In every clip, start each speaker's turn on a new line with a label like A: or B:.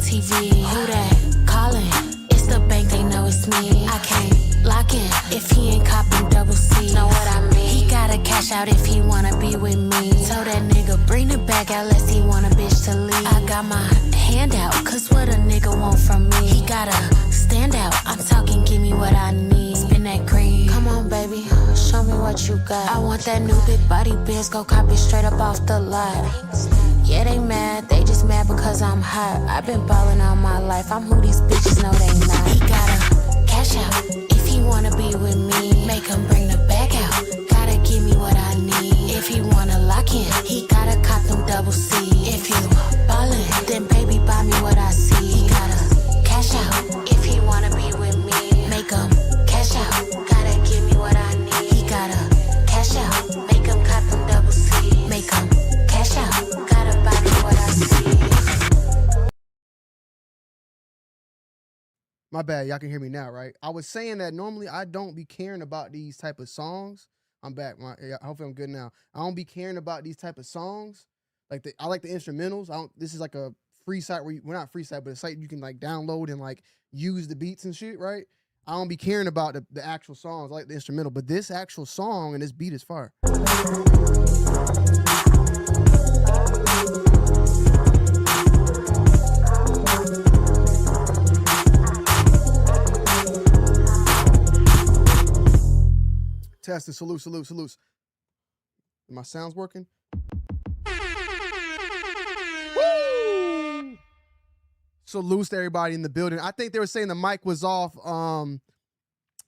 A: TV. Who that? Calling. It's the bank, they know it's me. I can't lock in if he ain't copping double C. Know what I mean? He gotta cash out if he wanna be with me. So that nigga bring the bag out unless he want a bitch to leave. I got my hand out, cause what a nigga want from me. He gotta stand out. I'm talking, give me what I need. Spin that cream. Come on, baby, show me what you got. I want that new big body Benz, go cop it straight up off the lot. Yeah, they mad, they just mad because I'm hot. I've been ballin' all my life, I'm who these bitches know they not. He gotta cash out if he wanna be with me. Make him bring the bag out, gotta give me what I need. If he wanna lock in, he gotta cop them double C. If you ballin', then baby buy me what I see. He gotta cash out if he wanna be with me. Make him cash out, gotta give me what I need. He gotta cash out, make him cop them double C. Make him cash out, gotta buy me what I see.
B: My bad, y'all can hear me now, right? I was saying that normally I don't be caring about these type of songs. I'm back. Hopefully I'm good now. I don't be caring about these type of songs. I like the instrumentals. This is like a free site where we're not free site, but a site you can like download and like use the beats and shit, right? I don't be caring about the actual songs. I like the instrumental, but this actual song and this beat is fire. Testing, salute. My sound's working? Woo! Salutes to everybody in the building. I think they were saying the mic was off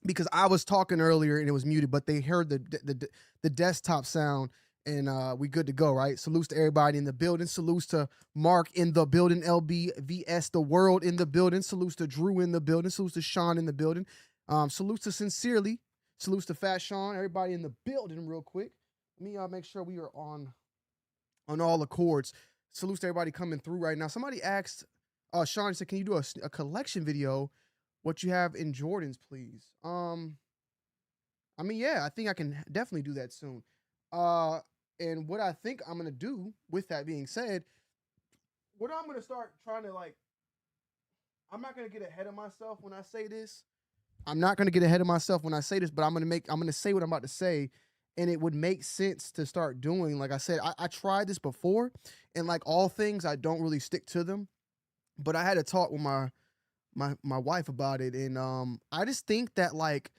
B: because I was talking earlier and it was muted, but they heard the desktop sound and we good to go, right? Salutes to everybody in the building. Salutes to Mark in the building, LB, VS, the world in the building. Salutes to Drew in the building. Salutes to Sean in the building. Salutes to Sincerely. Salutes to Fat Sean, everybody in the building real quick. Let me make sure we are on all accords. Salutes to everybody coming through right now. Somebody asked, Sean said, can you do a collection video, what you have in Jordans, please? I mean, yeah, I think I can definitely do that soon. And what I think I'm going to do, with that being said, what I'm going to start trying to I'm not going to get ahead of myself when I say this. I'm not going to get ahead of myself when I say this, but I'm going to say what I'm about to say, and it would make sense to start doing. Like I said, I tried this before, and like all things, I don't really stick to them, but I had a talk with my wife about it, and I just think that like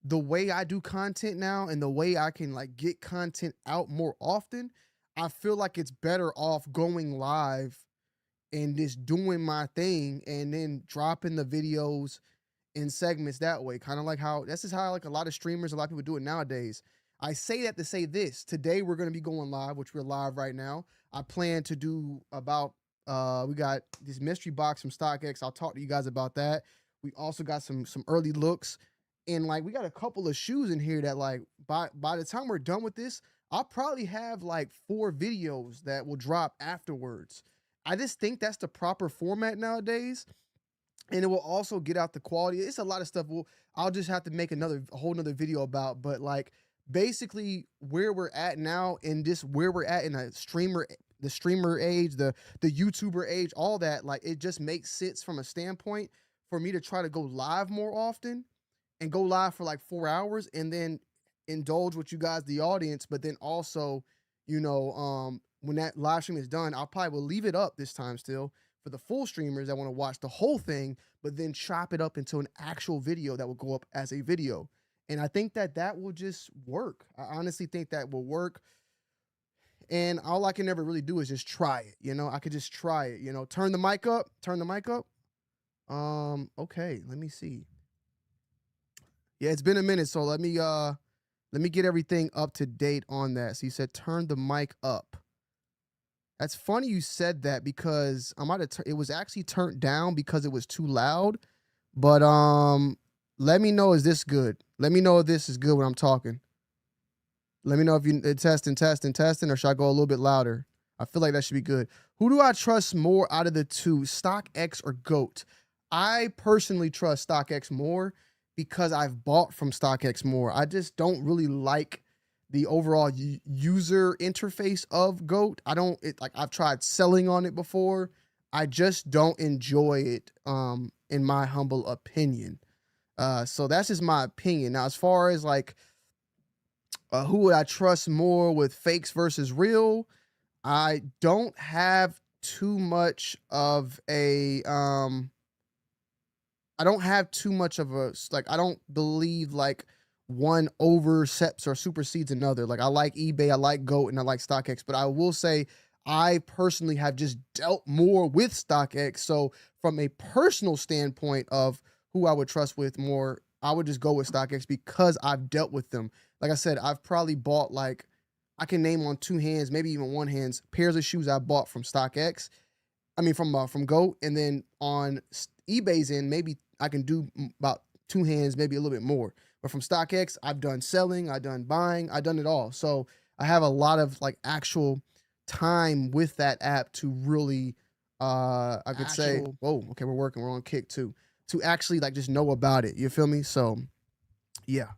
B: the way I do content now and the way I can like get content out more often, I feel like it's better off going live and just doing my thing and then dropping the videos in segments that way. Kind of like how this is how like a lot of streamers, a lot of people do it nowadays. I say that to say this. Today we're going to be going live, which we're live right now. I plan to do about we got this mystery box from StockX. I'll talk to you guys about that. We also got some early looks, and like we got a couple of shoes in here that like by the time we're done with this, I'll probably have like 4 videos that will drop afterwards. I just think that's the proper format nowadays. And it will also get out the quality. It's a lot of stuff I'll just have to make a whole nother video about. But like basically where we're at now and just where we're at in the streamer age, the YouTuber age, all that, like it just makes sense from a standpoint for me to try to go live more often and go live for like 4 hours and then indulge with you guys, the audience. But then also, you know, when that live stream is done, I'll probably will leave it up this time still for the full streamers that want to watch the whole thing, but then chop it up into an actual video that will go up as a video. And I think that will just work. I honestly think that will work. And all I can ever really do is just try it. You know, I could just try it, you know, turn the mic up. Okay, let me see. Yeah, it's been a minute. So let me get everything up to date on that. So you said, turn the mic up. That's funny you said that because it was actually turned down because it was too loud. But let me know, is this good? Let me know if this is good when I'm talking. Let me know if you testing, or should I go a little bit louder? I feel like that should be good. Who do I trust more out of the two, StockX or GOAT? I personally trust StockX more because I've bought from StockX more. I just don't really like the overall user interface of GOAT. I've tried selling on it before. I just don't enjoy it, in my humble opinion. So that's just my opinion. Now, as far as like who would I trust more with fakes versus real, I don't have too much of a I don't have too much of a like I don't believe like one oversteps or supersedes another. Like I like eBay, I like GOAT, and I like StockX, but I will say I personally have just dealt more with StockX. So from a personal standpoint of who I would trust with more, I would just go with StockX because I've dealt with them. Like I said, I've probably bought like I can name on two hands, maybe even one hands, pairs of shoes I bought from StockX. I mean from GOAT, and then on eBay's end, maybe I can do about two hands, maybe a little bit more. But from StockX, I've done selling, I've done buying, I've done it all. So I have a lot of like actual time with that app to really, I could say, whoa, okay, we're on Kick too, to actually like just know about it. You feel me? So yeah.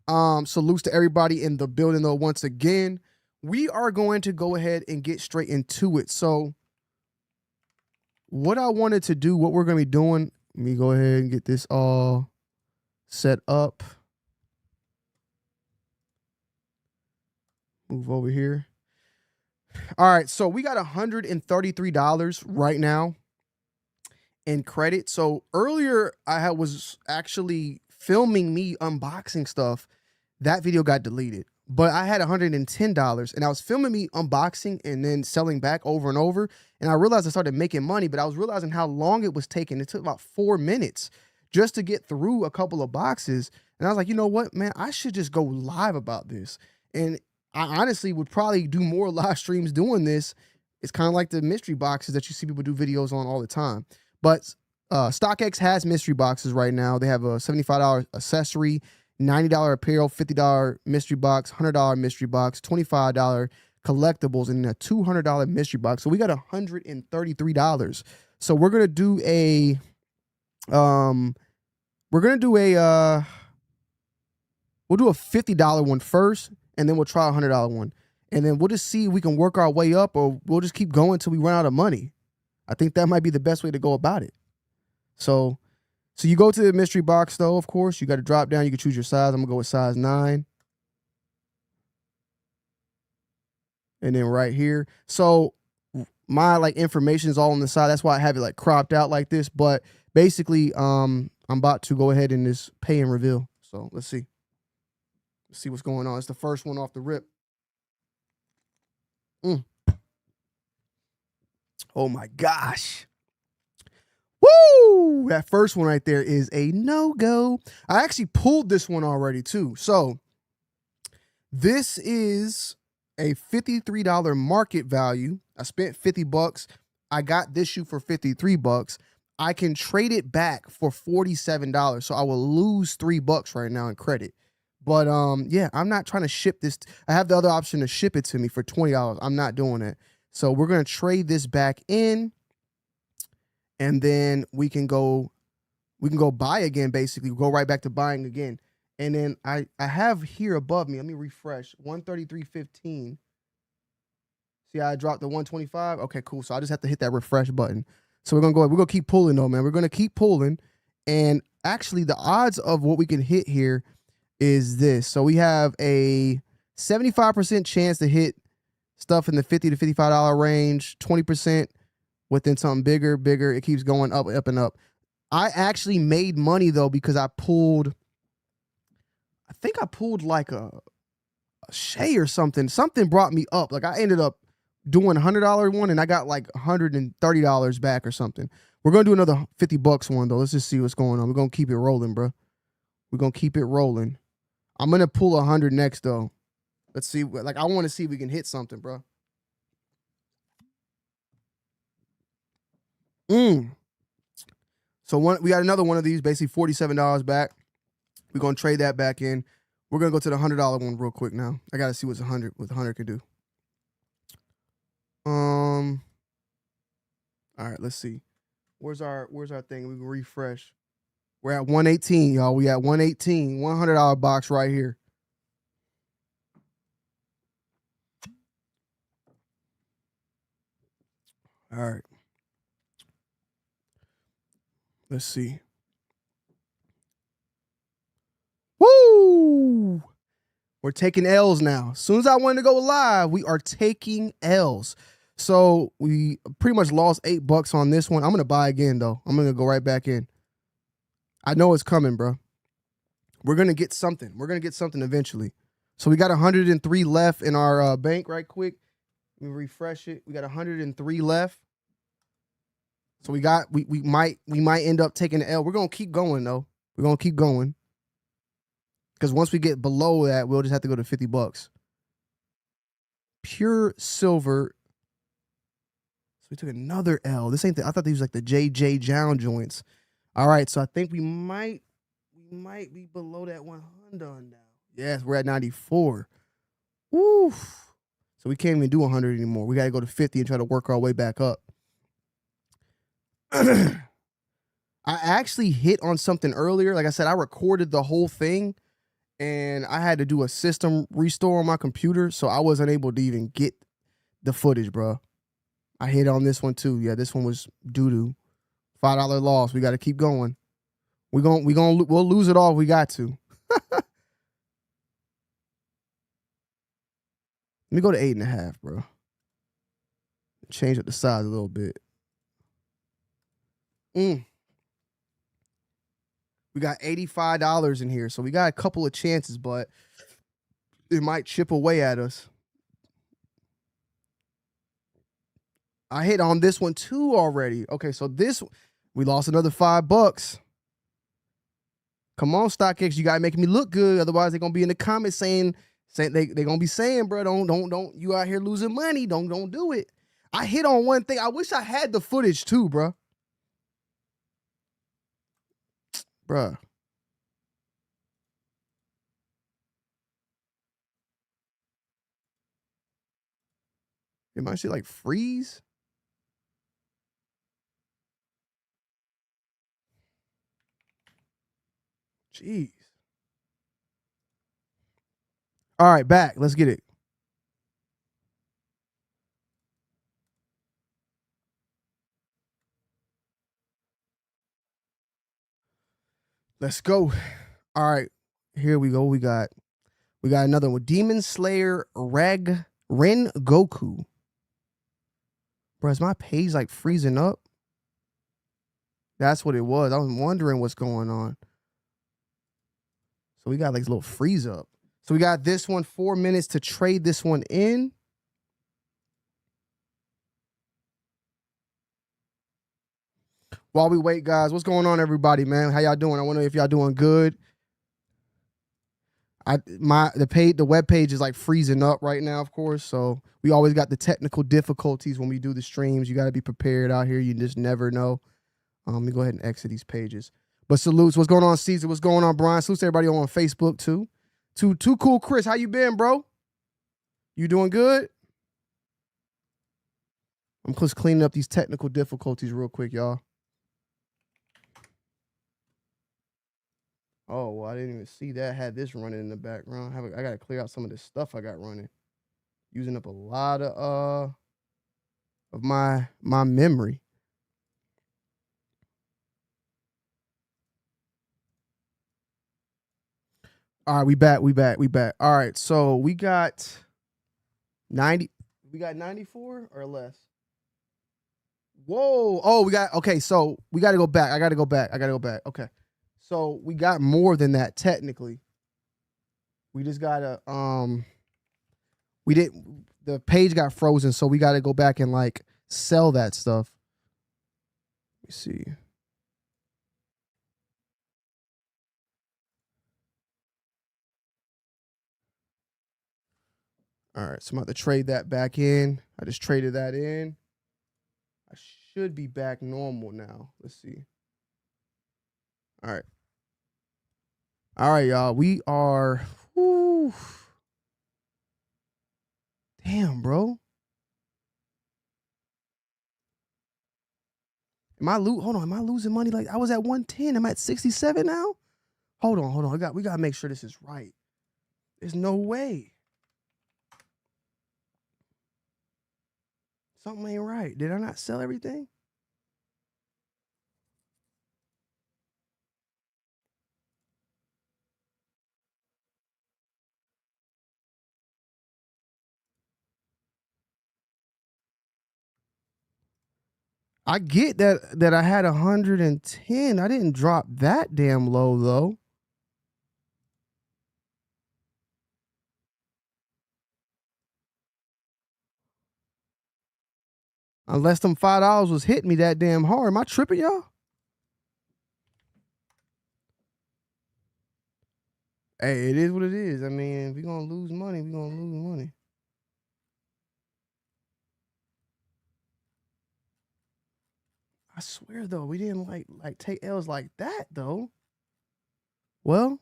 B: Salutes to everybody in the building though. Once again, we are going to go ahead and get straight into it. So what I wanted to do, what we're going to be doing, let me go ahead and get this all set up. Move over here. All right, so we got $133 right now in credit. So earlier I was actually filming me unboxing stuff. That video got deleted. But I had $110 and I was filming me unboxing and then selling back over and over. And I realized I started making money, but I was realizing how long it was taking. It took about 4 minutes just to get through a couple of boxes. And I was like, you know what, man, I should just go live about this. And I honestly would probably do more live streams doing this. It's kind of like the mystery boxes that you see people do videos on all the time. But StockX has mystery boxes right now. They have a $75 accessory, $90 apparel, $50 mystery box, $100 mystery box, $25 collectibles, and a $200 mystery box. So we got $133. So we're gonna do a we'll do a $50 one first, and then we'll try a $100 one, and then we'll just see if we can work our way up, or we'll just keep going until we run out of money. I think that might be the best way to go about it. So you go to the mystery box though, of course, you got to drop down. You can choose your size. I'm gonna go with size 9. And then right here. So my like information is all on the side. That's why I have it like cropped out like this. But basically, I'm about to go ahead and just pay and reveal. So let's see. Let's see what's going on. It's the first one off the rip. Oh my gosh. Woo! That first one right there is a no-go. I actually pulled this one already too. So this is a $53 market value. I spent $50. I got this shoe for $53. I can trade it back for $47. So I will lose $3 right now in credit. But yeah, I'm not trying to ship this. I have the other option to ship it to me for $20. I'm not doing it. So we're gonna trade this back in. And then we can go buy again, basically. Go right back to buying again. And then I have here above me, let me refresh, 133.15. See how I dropped the 125? Okay, cool. So I just have to hit that refresh button. So we're gonna keep pulling though, man. We're gonna keep pulling. And actually the odds of what we can hit here is this. So we have a 75% chance to hit stuff in the $50 to $55 range, 20% within something bigger. It keeps going up, up, and up. I actually made money though because I think I pulled like a Shay or something. Something brought me up. Like I ended up doing $100 one and I got like $130 back or something. We're gonna do another $50 one though. Let's just see what's going on. We're gonna keep it rolling, bro. We're gonna keep it rolling. I'm gonna pull 100 next though. Let's see. Like I want to see if we can hit something, bro. So we got another one of these, basically $47 back. We're gonna trade that back in. We're gonna go to the $100 one real quick now. I gotta see what 100 can do. All right, let's see. Where's our thing? We can refresh. We're at 118, y'all. We at 118, $100 box right here. All right. Let's see. Woo! We're taking L's now. As soon as I wanted to go live, we are taking L's. So we pretty much lost $8 on this one. I'm gonna buy again though. I'm gonna go right back in. I know it's coming, bro. We're gonna get something. We're gonna get something eventually. So we got 103 left in our bank right quick. Let me refresh it. We got 103 left. So we might end up taking the L. We're gonna keep going though. We're gonna keep going. Because once we get below that, we'll just have to go to $50. Pure silver. So we took another L. This ain't I thought these was like the JJ Jown joints. All right, so I think we might be below that 100 now. Yes, we're at 94. Woo. So we can't even do 100 anymore. We got to go to 50 and try to work our way back up. I actually hit on something earlier. Like I said, I recorded the whole thing and I had to do a system restore on my computer, so I wasn't able to even get the footage, bro. I hit on this one too. Yeah, this one was doo-doo. $5 loss. We got to keep going. We'll lose it all if we got to. Let me go to 8.5, bro. Change up the size a little bit. We got $85 in here, so we got a couple of chances, but it might chip away at us. I hit on this one too already. Okay, so we lost another $5. Come on, StockX, you gotta make me look good. Otherwise, they're gonna be in the comments saying they're gonna be saying, bro, don't you out here losing money. Don't do it. I hit on one thing. I wish I had the footage too, bro. Bruh. It might shit like freeze. Jeez. All right, back. Let's get it. Let's go. All right. Here we go. We got another one. Demon Slayer Ren Goku. Bro, is my page like freezing up? That's what it was. I was wondering what's going on. So we got like this little freeze up. So we got this one, 4 minutes to trade this one in. While we wait, guys, what's going on, everybody, man? How y'all doing? I wonder if y'all doing good. The web page is like freezing up right now, of course. So we always got the technical difficulties when we do the streams. You got to be prepared out here. You just never know. Let me go ahead and exit these pages. But salutes. What's going on, Caesar? What's going on, Brian? Salutes to everybody on Facebook too. Too cool, Chris. How you been, bro? You doing good? I'm just cleaning up these technical difficulties real quick, y'all. Oh, well, I didn't even see that. I had this running in the background. I got to clear out some of this stuff I got running. Using up a lot of my memory. All right, we back. All right, so we got 90. We got 94 or less. Whoa. Oh, okay, so we got to go back. I got to go back. Okay. So we got more than that technically. We just got to the page got frozen, so we got to go back and like sell that stuff. Let me see. All right, so I'm about to trade that back in. I just traded that in. I should be back normal now. Let's see. All right, y'all. We are. Whew. Damn, bro. Hold on. Am I losing money? Like I was at 110. I'm at 67 now. Hold on. We gotta make sure this is right. There's no way. Something ain't right. Did I not sell everything? I get that I had 110. I didn't drop that damn low though. Unless them $5 was hitting me that damn hard. Am I tripping, y'all? Hey, it is what it is. I mean, if we're gonna lose money, we're gonna lose money. I swear though, we didn't like take L's like that though. Well,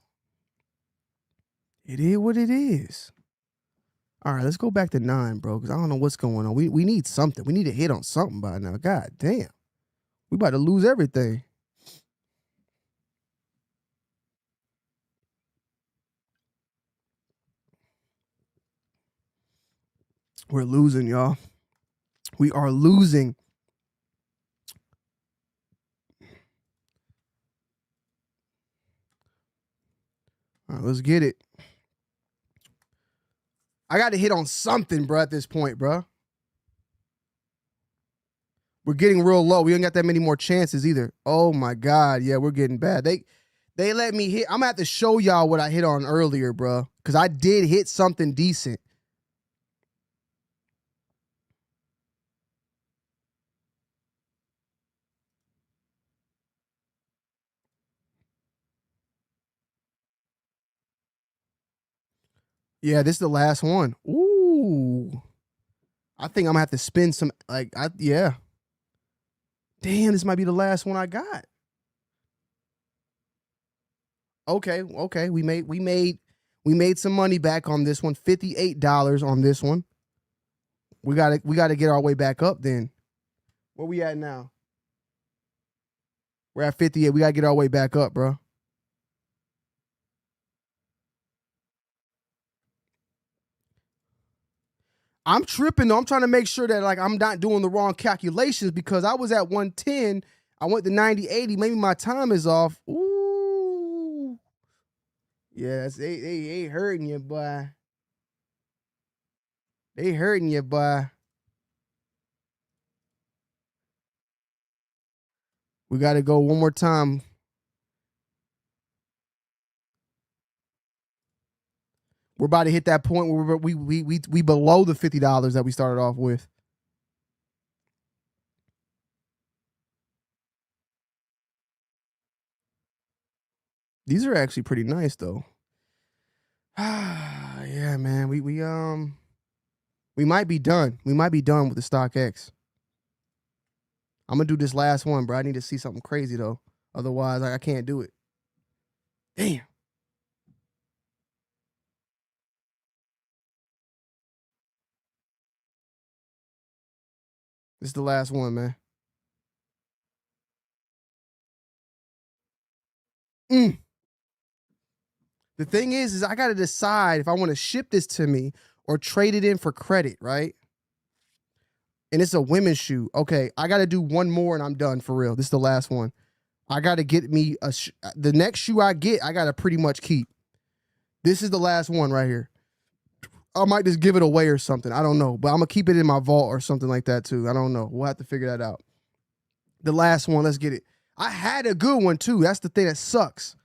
B: it is what it is. All right, let's go back to 9, bro, because I don't know what's going on. We need something. We need to hit on something by now. God damn. We about to lose everything. We're losing, y'all. We are losing. All right, let's get it. I got to hit on something, bro, at this point, bro. We're getting real low. We ain't got that many more chances either. Oh, my God. Yeah, we're getting bad. They let me hit. I'm going to have to show y'all what I hit on earlier, bro, because I did hit something decent. Yeah, this is the last one. Ooh. I think I'm going to have to spend some, yeah. Damn, this might be the last one I got. Okay. We made some money back on this one. $58 on this one. We gotta get our way back up then. Where we at now? We're at 58. We gotta get our way back up, bro. I'm tripping though. I'm trying to make sure that like I'm not doing the wrong calculations because I was at 110. I went to 90, 80. Maybe my time is off. Ooh. Yes, they hurting you, boy. They hurting you, boy. We got to go one more time. We're about to hit that point where we below the $50 that we started off with. These are actually pretty nice though. Yeah, man. We might be done. We might be done with the StockX. I'm gonna do this last one, bro. I need to see something crazy though. Otherwise, I can't do it. Damn. This is the last one, man. The thing is I gotta decide if I want to ship this to me or trade it in for credit, right? And it's a women's shoe. Okay, I gotta do one more and I'm done for real. This is the last one. I gotta get me the next shoe I get. I gotta pretty much keep. This is the last one right here. I might just give it away or something. I don't know, but I'm gonna keep it in my vault or something like that too. I don't know. We'll have to figure that out. The last one. Let's get it. I had a good one too. That's the thing that sucks.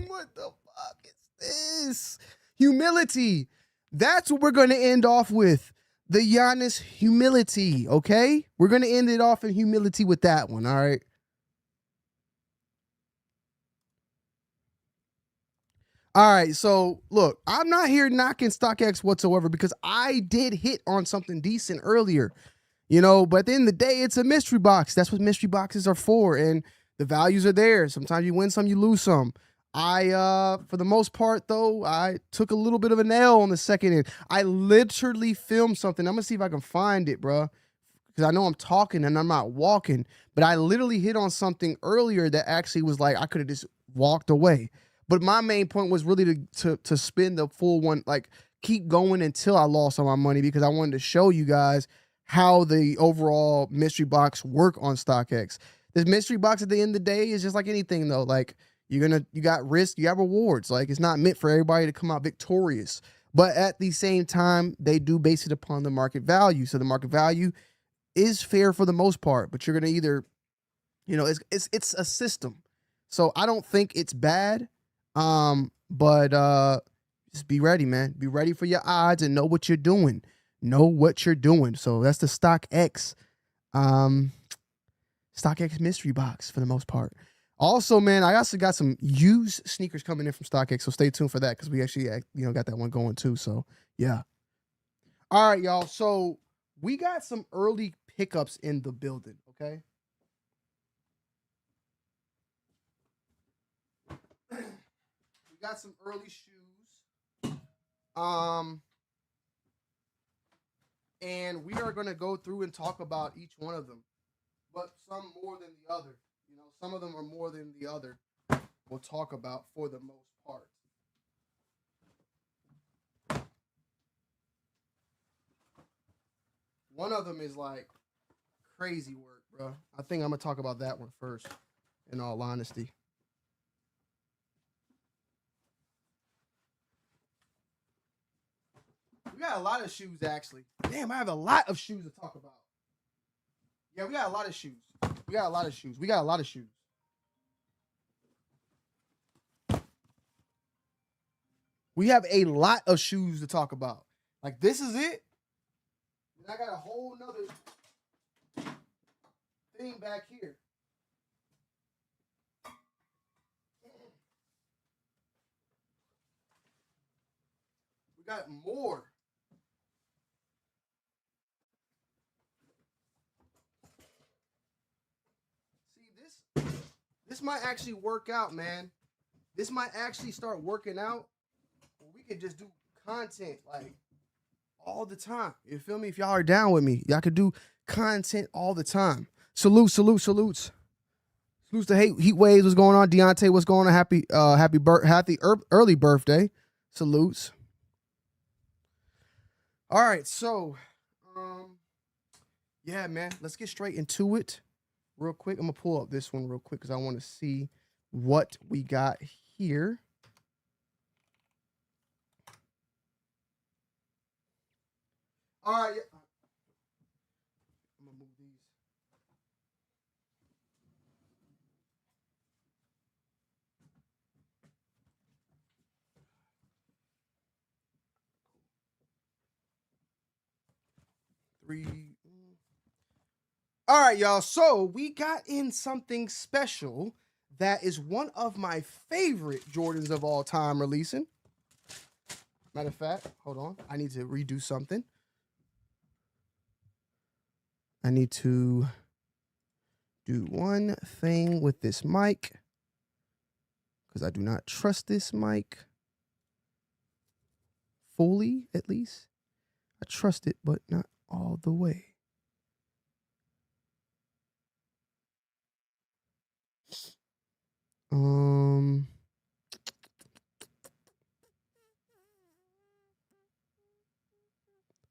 B: What the fuck is this? Humility. That's what we're going to end off with. The Giannis humility, okay? We're going to end it off in humility with that one, all right? All right, so look, I'm not here knocking StockX whatsoever because I did hit on something decent earlier, but at the end of the day, it's a mystery box. That's what mystery boxes are for, and the values are there. Sometimes you win some, you lose some. For the most part, though, I took a little bit of an L on the second end. I literally filmed something. I'm going to see if I can find it, bro, because I know I'm talking and I'm not walking, but I literally hit on something earlier that actually was like I could have just walked away. But my main point was really to spend the full one, like keep going until I lost all my money because I wanted to show you guys how the overall mystery box work on StockX. This mystery box at the end of the day is just like anything though. Like You got risk, you have rewards. Like, it's not meant for everybody to come out victorious. But at the same time, they do base it upon the market value. So the market value is fair for the most part, but you're gonna either, it's a system. So I don't think it's bad. But just be ready, man. Be ready for your odds and know what you're doing. Know what you're doing. So that's the StockX. StockX mystery box for the most part. Also, man, I also got some used sneakers coming in from StockX, so stay tuned for that because we actually, got that one going too. So yeah. All right, y'all. So we got some early pickups in the building. Okay. We got some early shoes. And we are gonna go through and talk about each one of them, but some more than the other. Some of them are more than the other. We'll talk about for the most part. One of them is like crazy work, bro. I think I'm gonna talk about that one first, in all honesty. We got a lot of shoes, actually. Damn, I have a lot of shoes to talk about. Yeah, we got a lot of shoes. We got a lot of shoes. We got a lot of shoes. We have a lot of shoes to talk about. Like, this is it. And I got a whole nother thing back here. We got more. See, this might actually work out, man. This might actually start working out. We could just do content like all the time. You feel me? If y'all are down with me, y'all could do content all the time. Salutes. Salutes to Heat Waves. What's going on? Deontay, what's going on? Happy early birthday. Salutes. All right, so yeah, man, let's get straight into it real quick. I'm gonna pull up this one real quick because I want to see what we got here. All right, yeah. I'm gonna move these. Three. All right, y'all. So we got in something special that is one of my favorite Jordans of all time releasing. Matter of fact, hold on. I need to redo something. I need to do one thing with this mic because I do not trust this mic fully, at least. I trust it, but not all the way.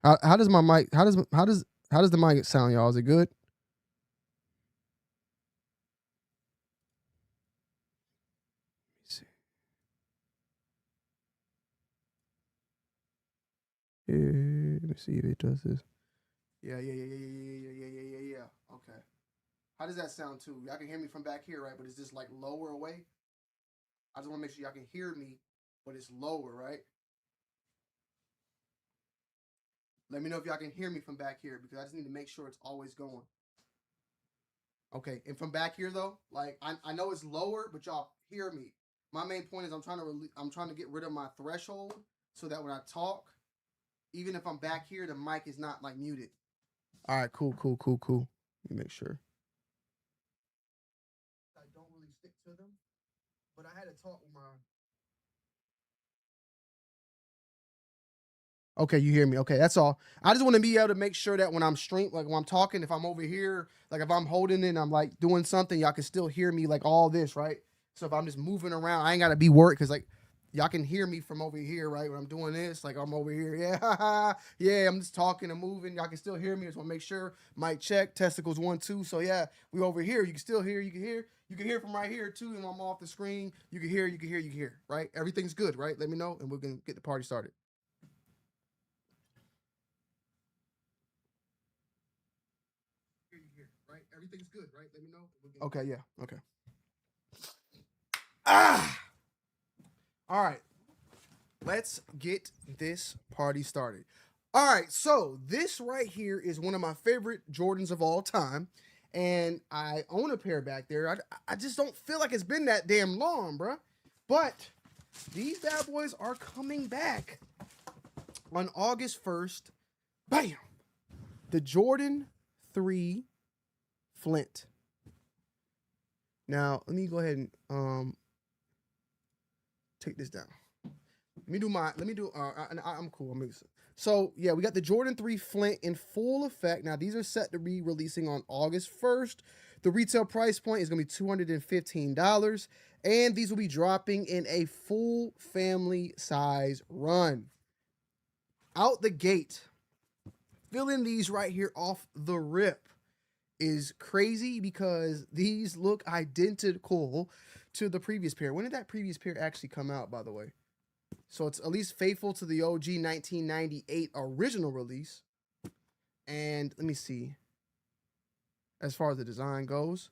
B: How does my mic? How does the mic sound, y'all? Is it good? Let me see if it does this. Yeah. Okay. How does that sound too? Y'all can hear me from back here, right? But is this like lower away? I just want to make sure y'all can hear me, but it's lower, right? Let me know if y'all can hear me from back here because I just need to make sure it's always going. Okay, and from back here though, like I know it's lower, but y'all hear me. My main point is I'm trying to get rid of my threshold so that when I talk, even if I'm back here, the mic is not like muted. All right, cool. Let me make sure. I don't really stick to them, but I had to talk with my. Okay, you hear me. Okay, that's all. I just want to be able to make sure that when I'm like when I'm talking, if I'm over here, like if I'm holding it and I'm like doing something, y'all can still hear me like all this, right? So if I'm just moving around, I ain't gotta be worried because like y'all can hear me from over here, right? When I'm doing this, like I'm over here, yeah, yeah. I'm just talking and moving. Y'all can still hear me. I just want to make sure. Mic check, testicles 1 2. So yeah, we over here. You can still hear. You can hear. You can hear from right here too, and I'm off the screen. You can hear, right? Everything's good, right? Let me know, and we're gonna get the party started. Right? Everything's good, right? Let me know. Okay, yeah, okay. All right. Let's get this party started. All right, so this right here is one of my favorite Jordans of all time, and I own a pair back there. I just don't feel like it's been that damn long, bruh. But these bad boys are coming back on August 1st. Bam! The Jordan 3 Flint. Now, let me go ahead and take this down. I'm cool. So yeah, we got the Jordan 3 Flint in full effect. Now these are set to be releasing on August 1st. The retail price point is going to be $215. And these will be dropping in a full family size run. Out the gate, filling these right here off the rip is crazy because these look identical to the previous pair. When did that previous pair actually come out, by the way? So it's at least faithful to the OG 1998 original release. And let me see. As far as the design goes,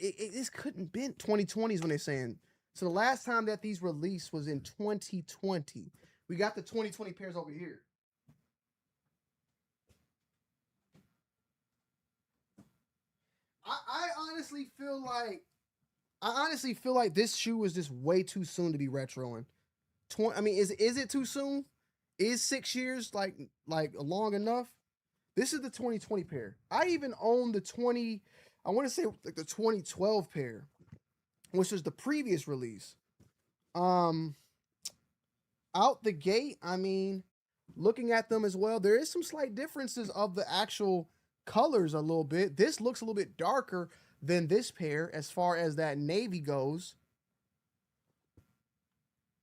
B: this couldn't been 2020s when they're saying. So the last time that these released was in 2020. We got the 2020 pairs over here. I honestly feel like this shoe was just way too soon to be retroing. I mean, is it too soon? Is 6 years like long enough? This is the 2020 pair. I even own the I want to say like the 2012 pair, which was the previous release. Out the gate, I mean, looking at them as well, there is some slight differences of the actual colors a little bit. This looks a little bit darker than this pair as far as that navy goes.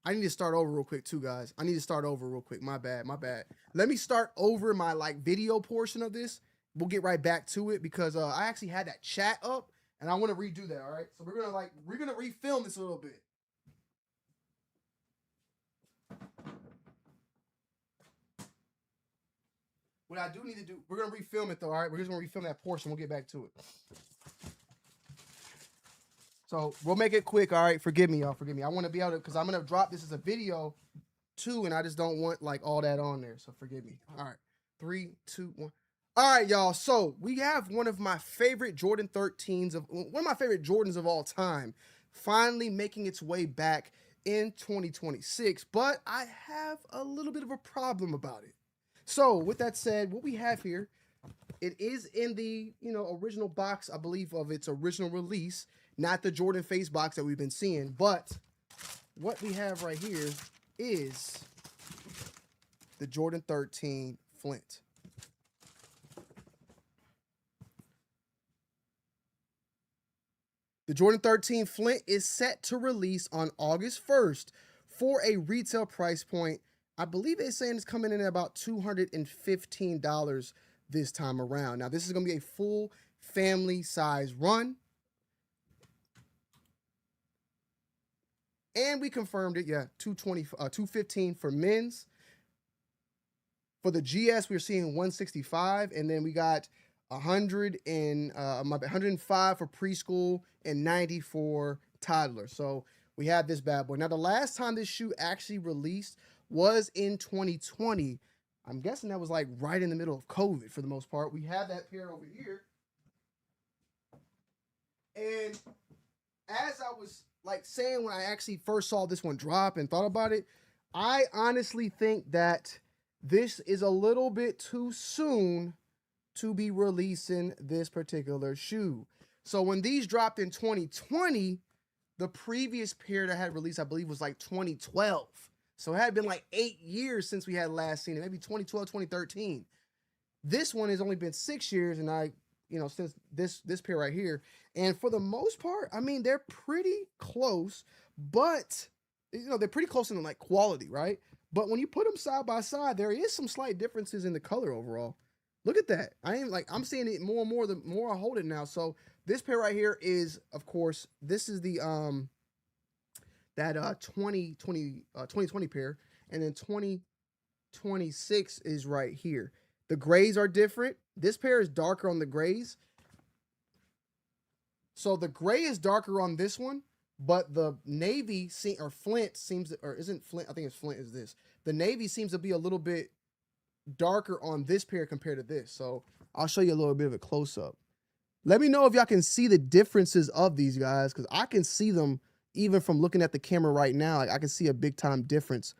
B: I need to start over real quick too, guys. I need to start over real quick. My bad. Let me start over my video portion of this. We'll get right back to it because I actually had that chat up and I want to redo that. All right. So we're gonna refilm this a little bit. What I do need to do, we're gonna refilm it though. All right. We're just gonna refilm that portion. We'll get back to it. So we'll make it quick. All right. Forgive me, y'all. Forgive me. I want to be able to, because I'm going to drop this as a video too. And I just don't want like all that on there. So forgive me. All right. 3, 2, 1. All right, y'all. So we have one of my favorite Jordan 13s one of my favorite Jordans of all time, finally making its way back in 2026. But I have a little bit of a problem about it. So with that said, what we have here, it is in the, original box, I believe, of its original release. Not the Jordan face box that we've been seeing, but what we have right here is the Jordan 13 Flint. The Jordan 13 Flint is set to release on August 1st for a retail price point. I believe they're saying it's coming in at about $215 this time around. Now, this is going to be a full family size run. And we confirmed it, yeah, $215 for men's. For the GS, we're seeing $165, and then we got 105 for preschool and 90 for toddler. So we have this bad boy. Now, the last time this shoe actually released was in 2020. I'm guessing that was like right in the middle of COVID for the most part. We have that pair over here. And as I was saying when I actually first saw this one drop and thought about it, I honestly think that this is a little bit too soon to be releasing this particular shoe. So when these dropped in 2020, the previous pair that had released, I believe, was like 2012. So it had been like 8 years since we had last seen it, maybe 2012, 2013. This one has only been 6 years, and since this pair right here. And for the most part, I mean, they're pretty close, but they're pretty close in like quality, right? But when you put them side by side, there is some slight differences in the color overall. Look at that. I'm seeing it more and more the more I hold it now. So this pair right here is, of course, this is the that 2020 pair, and then 2026 is right here. The grays are different. This pair is darker on the grays. So the gray is darker on this one, but the navy or Flint seems to, or isn't Flint? I think it's Flint is this. The navy seems to be a little bit darker on this pair compared to this. So I'll show you a little bit of a close up. Let me know if y'all can see the differences of these guys, because I can see them even from looking at the camera right now. Like, I can see a big time difference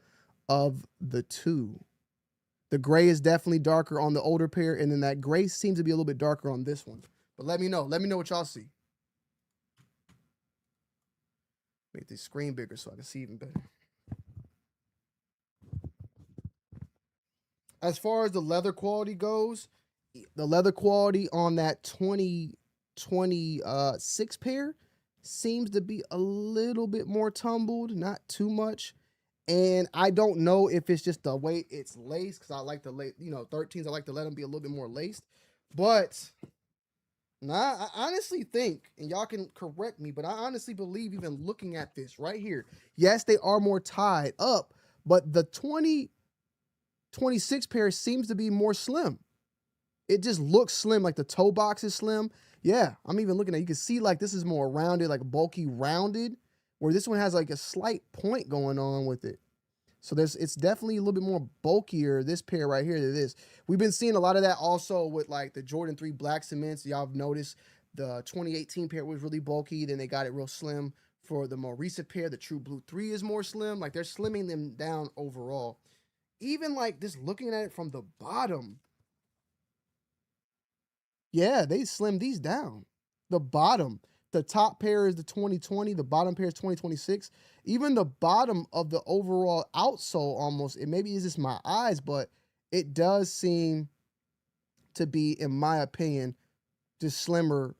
B: of the two. The gray is definitely darker on the older pair, and then that gray seems to be a little bit darker on this one. But let me know. Let me know what y'all see. Make this screen bigger so I can see even better. As far as the leather quality goes, the leather quality on that 2026 pair seems to be a little bit more tumbled, not too much. And I don't know if it's just the way it's laced, because I like to lay, 13s, I like to let them be a little bit more laced. But I honestly think, and y'all can correct me, but I honestly believe, even looking at this right here, yes, they are more tied up, but the 2026 pair seems to be more slim. It just looks slim, like the toe box is slim. Yeah, I'm even looking at, you can see like this is more rounded, like bulky rounded, where this one has like a slight point going on with it. So it's definitely a little bit more bulkier, this pair right here, than this. We've been seeing a lot of that also with like the Jordan 3 black cements. Y'all have noticed the 2018 pair was really bulky, then they got it real slim. For the more recent pair, the True Blue 3 is more slim. Like, they're slimming them down overall. Even like just looking at it from the bottom, yeah, they slimmed these down. The bottom, the top pair is the 2020, the bottom pair is 2026. Even the bottom of the overall outsole, almost, it maybe is just my eyes, but it does seem to be, in my opinion, just slimmer,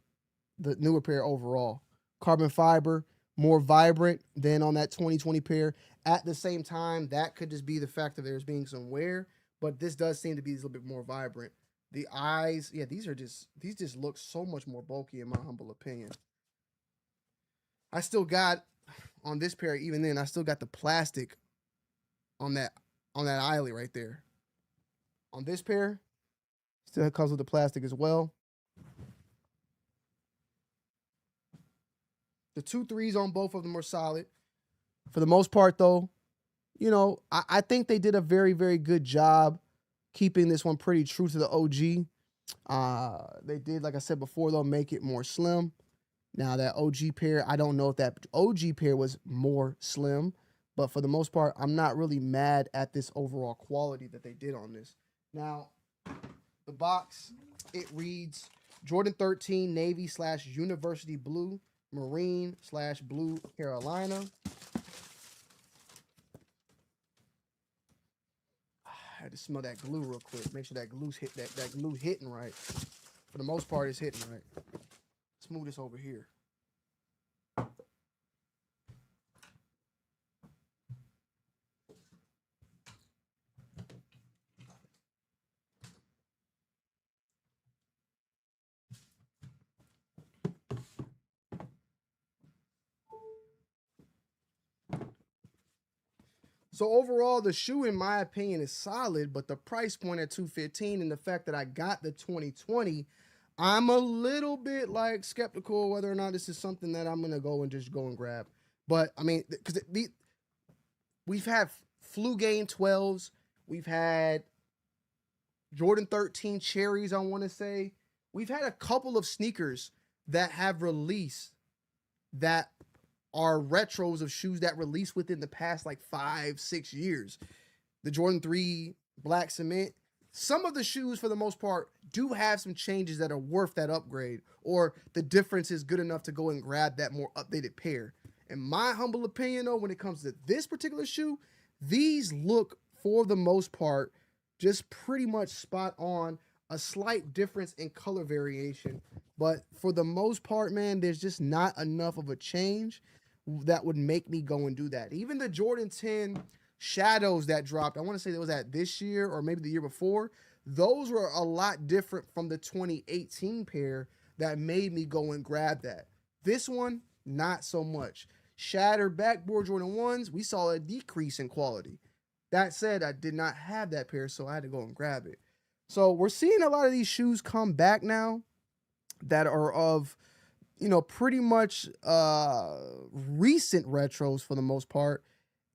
B: the newer pair overall. Carbon fiber, more vibrant than on that 2020 pair. At the same time, that could just be the fact that there's being some wear, but this does seem to be a little bit more vibrant. The eyes, yeah, these just look so much more bulky, in my humble opinion. I still got, on this pair, even then, I still got the plastic on that eyelet right there. On this pair, still comes with the plastic as well. The 2.3s on both of them are solid. For the most part, though, I think they did a very, very good job keeping this one pretty true to the OG. They did, like I said before, though, make it more slim. Now, that OG pair, I don't know if that OG pair was more slim, but for the most part, I'm not really mad at this overall quality that they did on this. Now, the box, it reads Jordan 13 Navy / University Blue, Marine / Blue Carolina. I had to smell that glue real quick. Make sure that glue's that glue hitting right. For the most part, it's hitting right. Let's move this over here. So overall, the shoe, in my opinion, is solid, but the price point at $215 and the fact that I got the 2020, I'm a little bit like skeptical whether or not this is something that I'm gonna go and grab. But I mean, because we've had Flu Game 12s, we've had Jordan 13 cherries, I want to say. We've had a couple of sneakers that have released that are retros of shoes that released within the past like 5-6 years. The Jordan 3 black cement. Some of the shoes, for the most part, do have some changes that are worth that upgrade, or the difference is good enough to go and grab that more updated pair. In my humble opinion, though, when it comes to this particular shoe, these look, for the most part, just pretty much spot on. A slight difference in color variation, but for the most part, man, there's just not enough of a change that would make me go and do that. Even the Jordan 10 shadows that dropped, I want to say that was at this year or maybe the year before, Those were a lot different from the 2018 pair that made me go and grab that. This one, not so much. Shattered backboard Jordan 1s, we saw a decrease in quality. That said, I did not have that pair, so I had to go and grab it. So we're seeing a lot of these shoes come back now that are of, pretty much recent retros for the most part.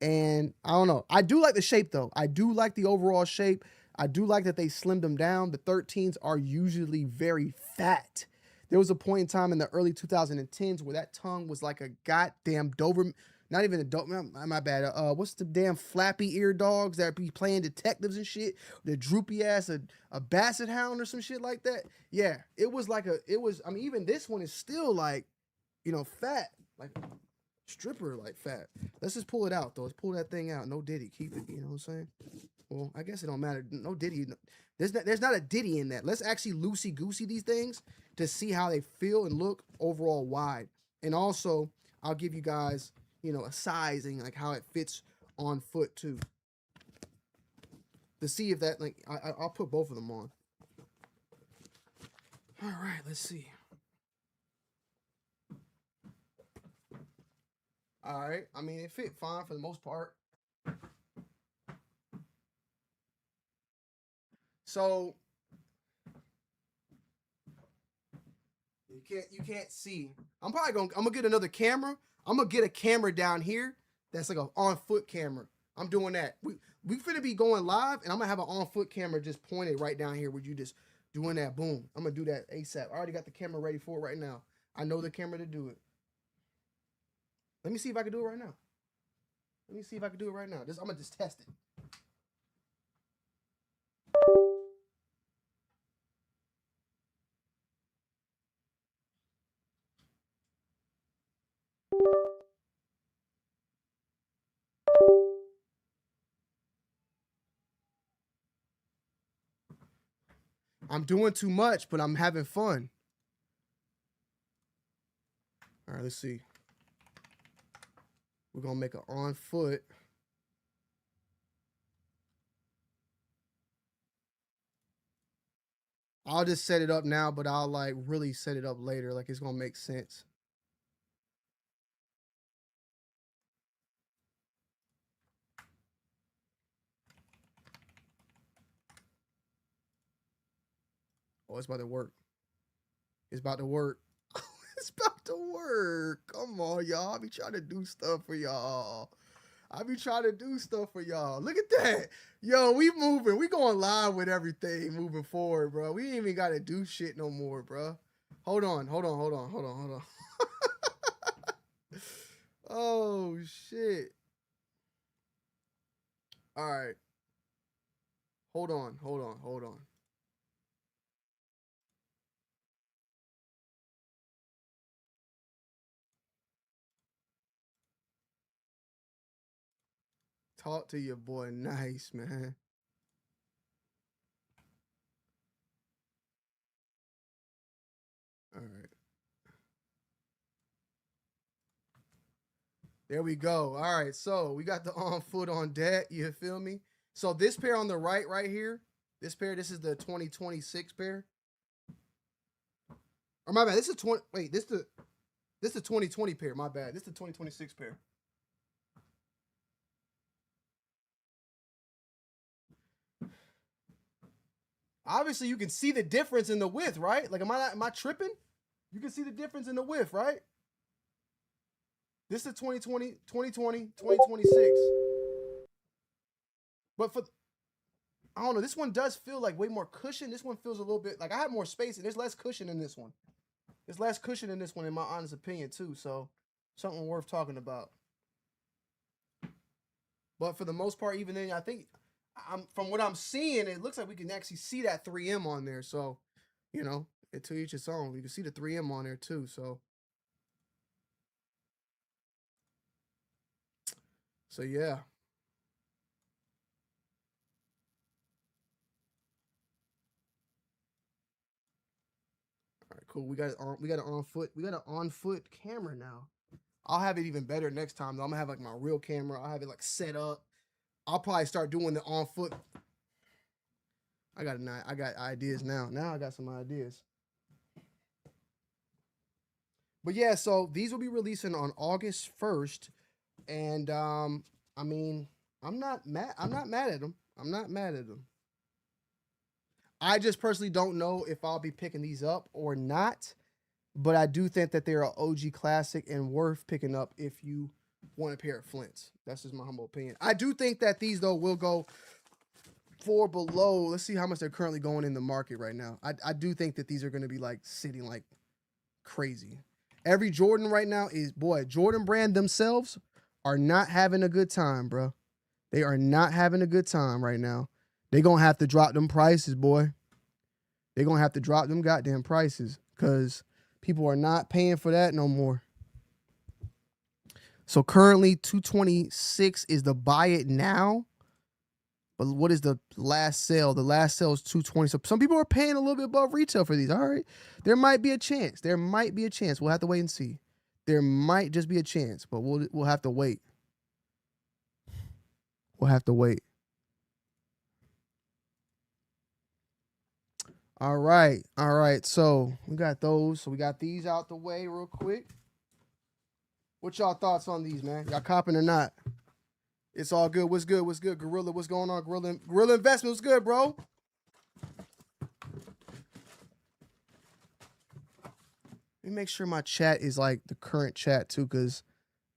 B: And I don't know. I do like the shape though. I do like the overall shape. I do like that they slimmed them down. The 13s are usually very fat. There was a point in time in the early 2010s where that tongue was like a goddamn Doberman. Not even a Doberman. My bad. What's the damn flappy ear dogs that be playing detectives and shit? The droopy ass, a basset hound or some shit like that. Yeah, it was like I mean, even this one is still like, fat. Like stripper like fat. Let's just pull it out though. Let's pull that thing out. No Diddy. Keep it. You know what I'm saying? Well, I guess it don't matter. No Diddy. There's not a Diddy in that. Let's actually loosey goosey these things to see how they feel and look overall wide. And also, I'll give you guys, a sizing, like how it fits on foot too. To see if that, like, I'll put both of them on. All right, let's see. All right. I mean, it fit fine for the most part. So you can't see. I'm gonna get another camera. I'm gonna get a camera down here that's like an on foot camera. I'm doing that. We finna be going live, and I'm gonna have an on foot camera just pointed right down here where you just doing that. Boom. I'm gonna do that ASAP. I already got the camera ready for it right now. I know the camera to do it. Let me see if I can do it right now. I'm gonna just test it. I'm doing too much, but I'm having fun. All right, let's see. We're gonna make an on foot. I'll just set it up now, but I'll like really set it up later. Like it's gonna make sense. Oh, it's about to work. It's about to work. It's about to work. Come on, y'all. I be trying to do stuff for y'all. Look at that. Yo, we moving. We going live with everything moving forward, bro. We ain't even got to do shit no more, bro. Hold on. Oh, shit. All right. Hold on. Talk to your boy. Nice, man. All right. There we go. All right. So we got the on foot on deck. You feel me? So this pair on the right here, this is the 2026 pair. Or my bad. This is 20. Wait, this the 2020 pair. My bad. This is the 2026 pair. Obviously, you can see the difference in the width, right? Like, am I tripping? You can see the difference in the width, right? This is 2020, 2026. But I don't know, this one does feel like way more cushion. This one feels a little bit like I have more space, and there's less cushion in this one. There's less cushion in this one, in my honest opinion, too. So, something worth talking about. But for the most part, even then, I think from what I'm seeing, it looks like we can actually see that 3M on there. So, to each its own. You can see the 3M on there too. So yeah. All right, cool. We got an on foot camera now. I'll have it even better next time though. I'm gonna have like my real camera. I'll have it like set up. I'll probably start doing the on foot. I got ideas now. Now I got some ideas. But yeah, so these will be releasing on August 1st, and I mean, I'm not mad. I'm not mad at them. I'm not mad at them. I just personally don't know if I'll be picking these up or not, but I do think that they're an OG classic and worth picking up if you want a pair of Flints. That's just my humble opinion. I do think that these though will go for below. Let's see how much they're currently going in the market right now. I do think that these are going to be like sitting like crazy. Every Jordan right now is, boy, Jordan brand themselves are not having a good time, bro. They are not having a good time right now. They gonna have to drop them prices, boy. They gonna have to drop them goddamn prices because people are not paying for that no more. So currently 226 is the buy it now. But what is the last sale? The last sale is 220. So some people are paying a little bit above retail for these. All right. There might be a chance. There might be a chance. We'll have to wait and see. There might just be a chance, but we'll have to wait. We'll have to wait. All right. All right. So we got those. So we got these out the way real quick. What y'all thoughts on these, man? Y'all copping or not? It's all good. What's good? What's good? Gorilla, what's going on? Gorilla Investment, what's good, bro? Let me make sure my chat is like the current chat too, because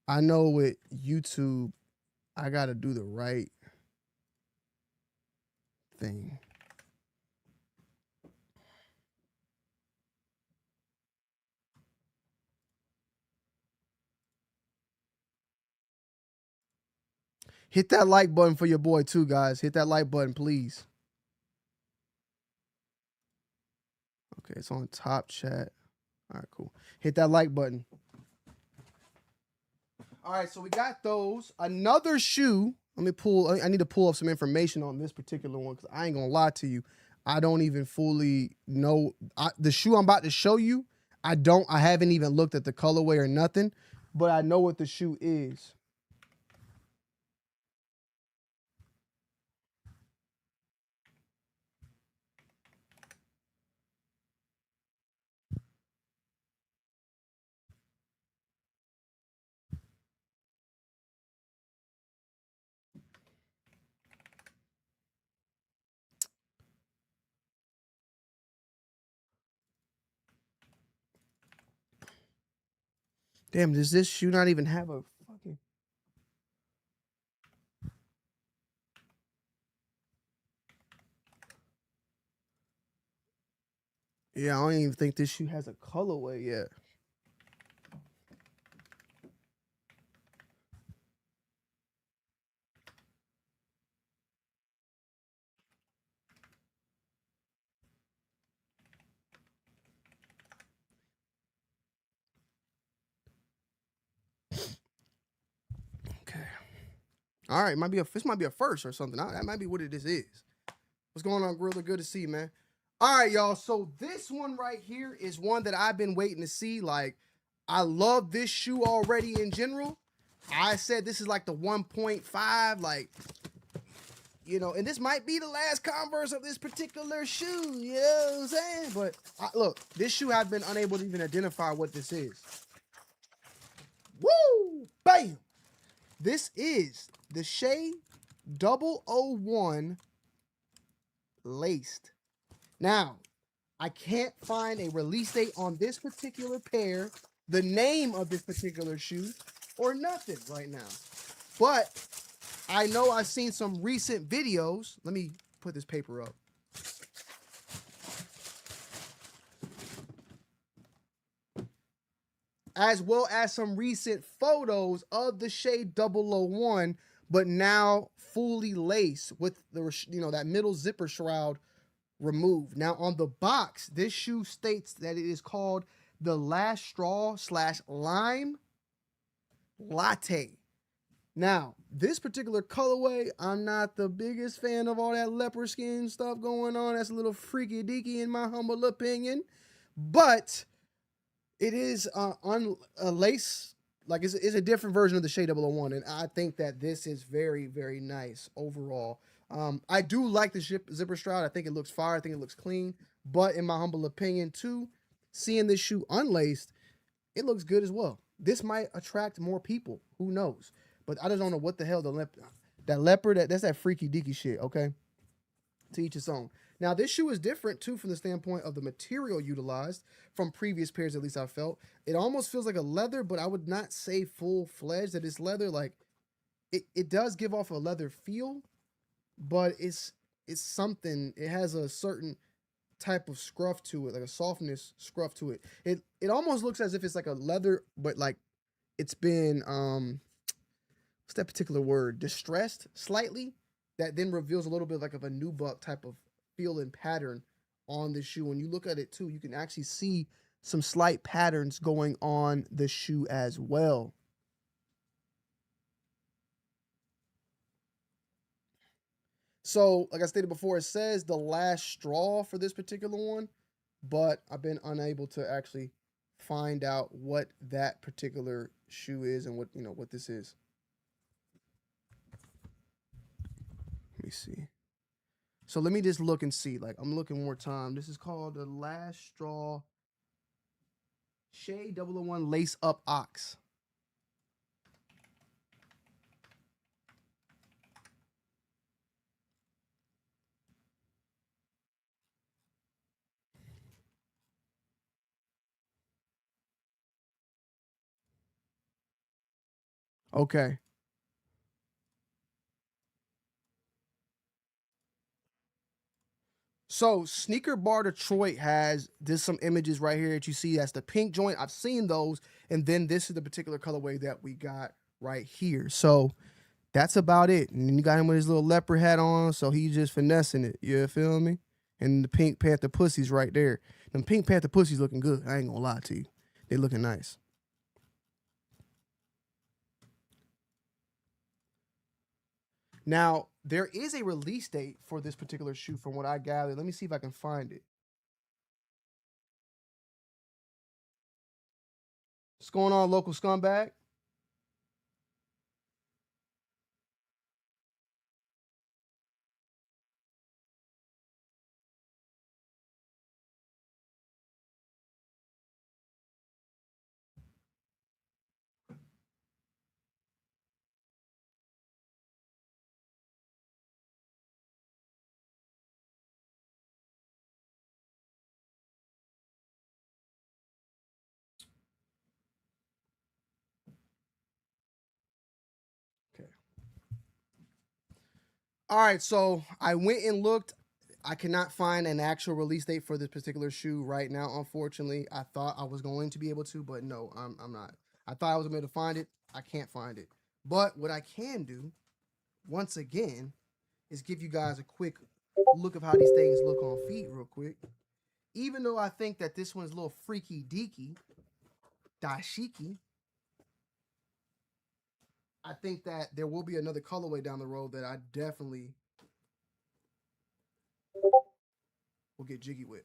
B: I know with YouTube, I got to do the right thing. Hit that like button for your boy too, guys. Hit that like button, please. Okay, it's on top chat. All right, cool. Hit that like button. All right, so we got those. Another shoe. Let me pull. I need to pull up some information on this particular one because I ain't gonna lie to you. I don't even fully know the shoe I'm about to show you. I haven't even looked at the colorway or nothing, but I know what the shoe is. Damn, does this shoe not even have a fucking... Yeah, I don't even think this shoe has a colorway yet. Okay. All right, this might be a first or something. That might be what it is. What's going on, Gorilla? Good to see you, man. All right, y'all. So this one right here is one that I've been waiting to see. Like, I love this shoe already in general. I said this is like the 1.5, like, you know, and this might be the last Converse of this particular shoe. You know what I'm saying? But look, this shoe I've been unable to even identify what this is. Woo! Bam! This is the Shea 001 laced. Now, I can't find a release date on this particular pair, the name of this particular shoe, or nothing right now. But I know I've seen some recent videos. Let me put this paper up. As well as some recent photos of the Shea 001, but now fully laced with the, you know, that middle zipper shroud removed. Now on the box, this shoe states that it is called the Last Straw / Lime Latte. Now, this particular colorway, I'm not the biggest fan of all that leopard skin stuff going on. That's a little freaky deaky in my humble opinion. But it is a lace, like it's a different version of the Shea 001. And I think that this is very, very nice overall. I do like the zipper strap. I think it looks fire. I think it looks clean. But in my humble opinion, too, seeing this shoe unlaced, it looks good as well. This might attract more people. Who knows? But I just don't know what the hell that leopard, that's that freaky deaky shit, okay? To each its own. Now, this shoe is different, too, from the standpoint of the material utilized from previous pairs, at least I felt. It almost feels like a leather, but I would not say full-fledged that it's leather. Like, it does give off a leather feel, but it's something. It has a certain type of scruff to it, like a softness scruff to it. It almost looks as if it's like a leather, but like it's been what's that particular word? Distressed slightly. That then reveals a little bit like of a nubuck type of feel and pattern on the shoe. When you look at it too, you can actually see some slight patterns going on the shoe as well. So, like I stated before, it says the last straw for this particular one, but I've been unable to actually find out what that particular shoe is and what this is. Let me see. So let me just look and see. Like, I'm looking one more time. This is called the Last Straw Shea 001 Lace Up Ox. Okay. So Sneaker Bar Detroit has this some images right here that you see. That's the pink joint. I've seen those, and then this is the particular colorway that we got right here. So that's about it. And you got him with his little leopard hat on, so he's just finessing it. You feel me? And the Pink Panther pussies right there. Them Pink Panther pussies looking good. I ain't gonna lie to you. They looking nice. Now, there is a release date for this particular shoe from what I gathered. Let me see if I can find it. What's going on, local scumbag? Okay. All right, so I went and looked. I cannot find an actual release date for this particular shoe right now. Unfortunately, I thought I was going to be able to, but no, I'm not. I thought I was able to find it. I can't find it. But what I can do, once again, is give you guys a quick look of how these things look on feet, real quick. Even though I think that this one's a little freaky deaky, dashiki, I think that there will be another colorway down the road that I definitely will get jiggy with.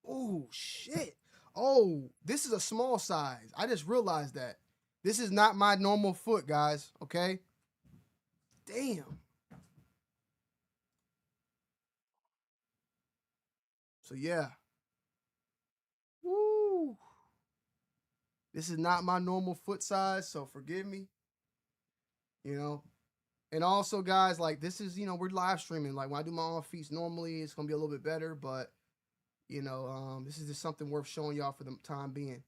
B: Oh, shit. Oh, this is a small size. I just realized that. This is not my normal foot, guys. Okay? Damn. So, yeah. Woo. This is not my normal foot size, so forgive me. You know? And also, guys, like, this is, we're live streaming. Like, when I do my own feet normally, it's going to be a little bit better, but, this is just something worth showing y'all for the time being.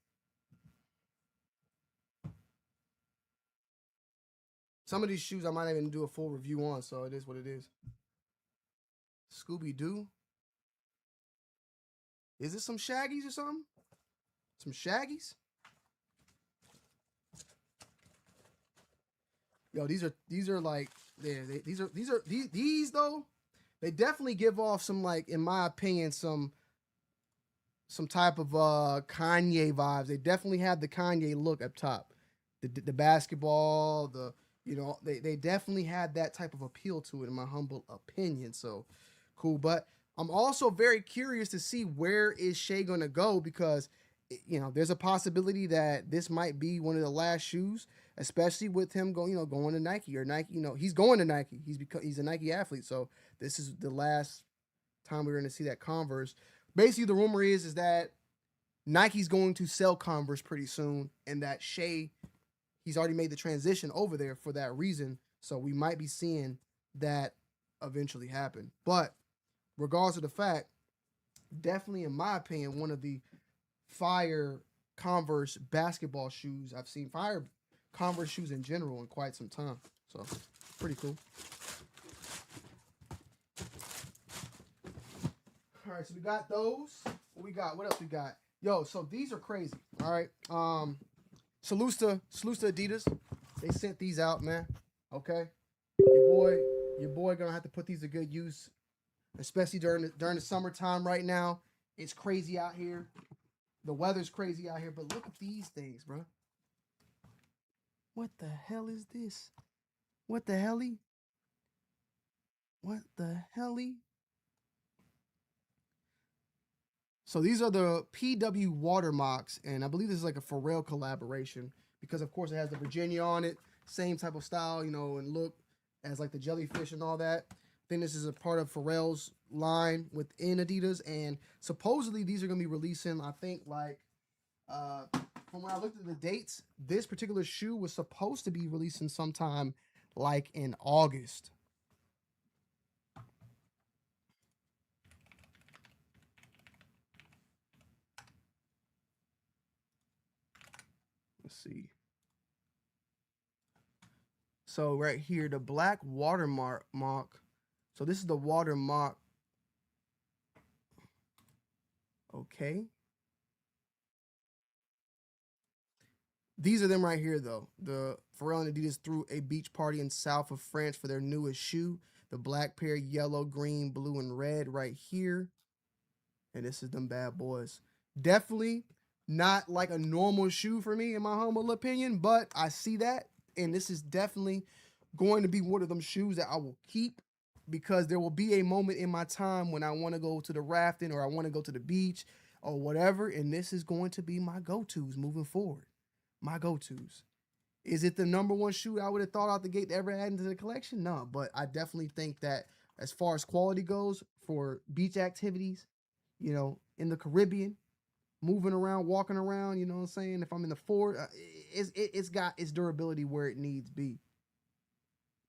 B: Some of these shoes I might even do a full review on, so it is what it is. Scooby-Doo. Is it some Shaggies or something? Some Shaggies? Yo, these are like, yeah, these though, they definitely give off some, like, in my opinion, some type of Kanye vibes. They definitely have the Kanye look up top. The basketball, they definitely had that type of appeal to it, in my humble opinion. So cool. But I'm also very curious to see where is Shea gonna go, because you know, there's a possibility that this might be one of the last shoes, especially with him going, you know, going to Nike or Nike. You know, he's going to Nike. He's a Nike athlete, so this is the last time we're going to see that Converse. Basically, the rumor is that Nike's going to sell Converse pretty soon, and that Shea, he's already made the transition over there for that reason. So we might be seeing that eventually happen. But regardless of the fact, definitely, in my opinion, one of the fire Converse basketball shoes I've seen. Fire Converse shoes in general in quite some time. So pretty cool. All right, so we got those. What we got? What else we got? Yo, so these are crazy. All right. Salute to Adidas. They sent these out, man. Okay. Your boy gonna have to put these to good use, especially during the summertime right now. It's crazy out here. The weather's crazy out here, but look at these things, bro. What the hell is this? What the helly? What the helly? So these are the PW Watermarks, and I believe this is like a Pharrell collaboration because, of course, it has the Virginia on it, same type of style, you know, and look as like the jellyfish and all that. I think this is a part of Pharrell's line within Adidas, and supposedly these are gonna be releasing, I think, like from when I looked at the dates, this particular shoe was supposed to be releasing sometime like in August. Let's see. So right here, the black watermark. So this is the watermark. Okay. These are them right here, though. The Pharrell and Adidas threw a beach party in south of France for their newest shoe. The black pair, yellow, green, blue, and red right here. And this is them bad boys. Definitely not like a normal shoe for me, in my humble opinion, but I see that. And this is definitely going to be one of them shoes that I will keep because there will be a moment in my time when I want to go to the rafting or I want to go to the beach or whatever. And this is going to be my go-tos moving forward. My go-tos. Is it the number one shoe I would have thought out the gate to ever add into the collection? No, but I definitely think that as far as quality goes for beach activities, you know, in the Caribbean, moving around, walking around, you know what I'm saying? If I'm in the fort, it's got its durability where it needs be.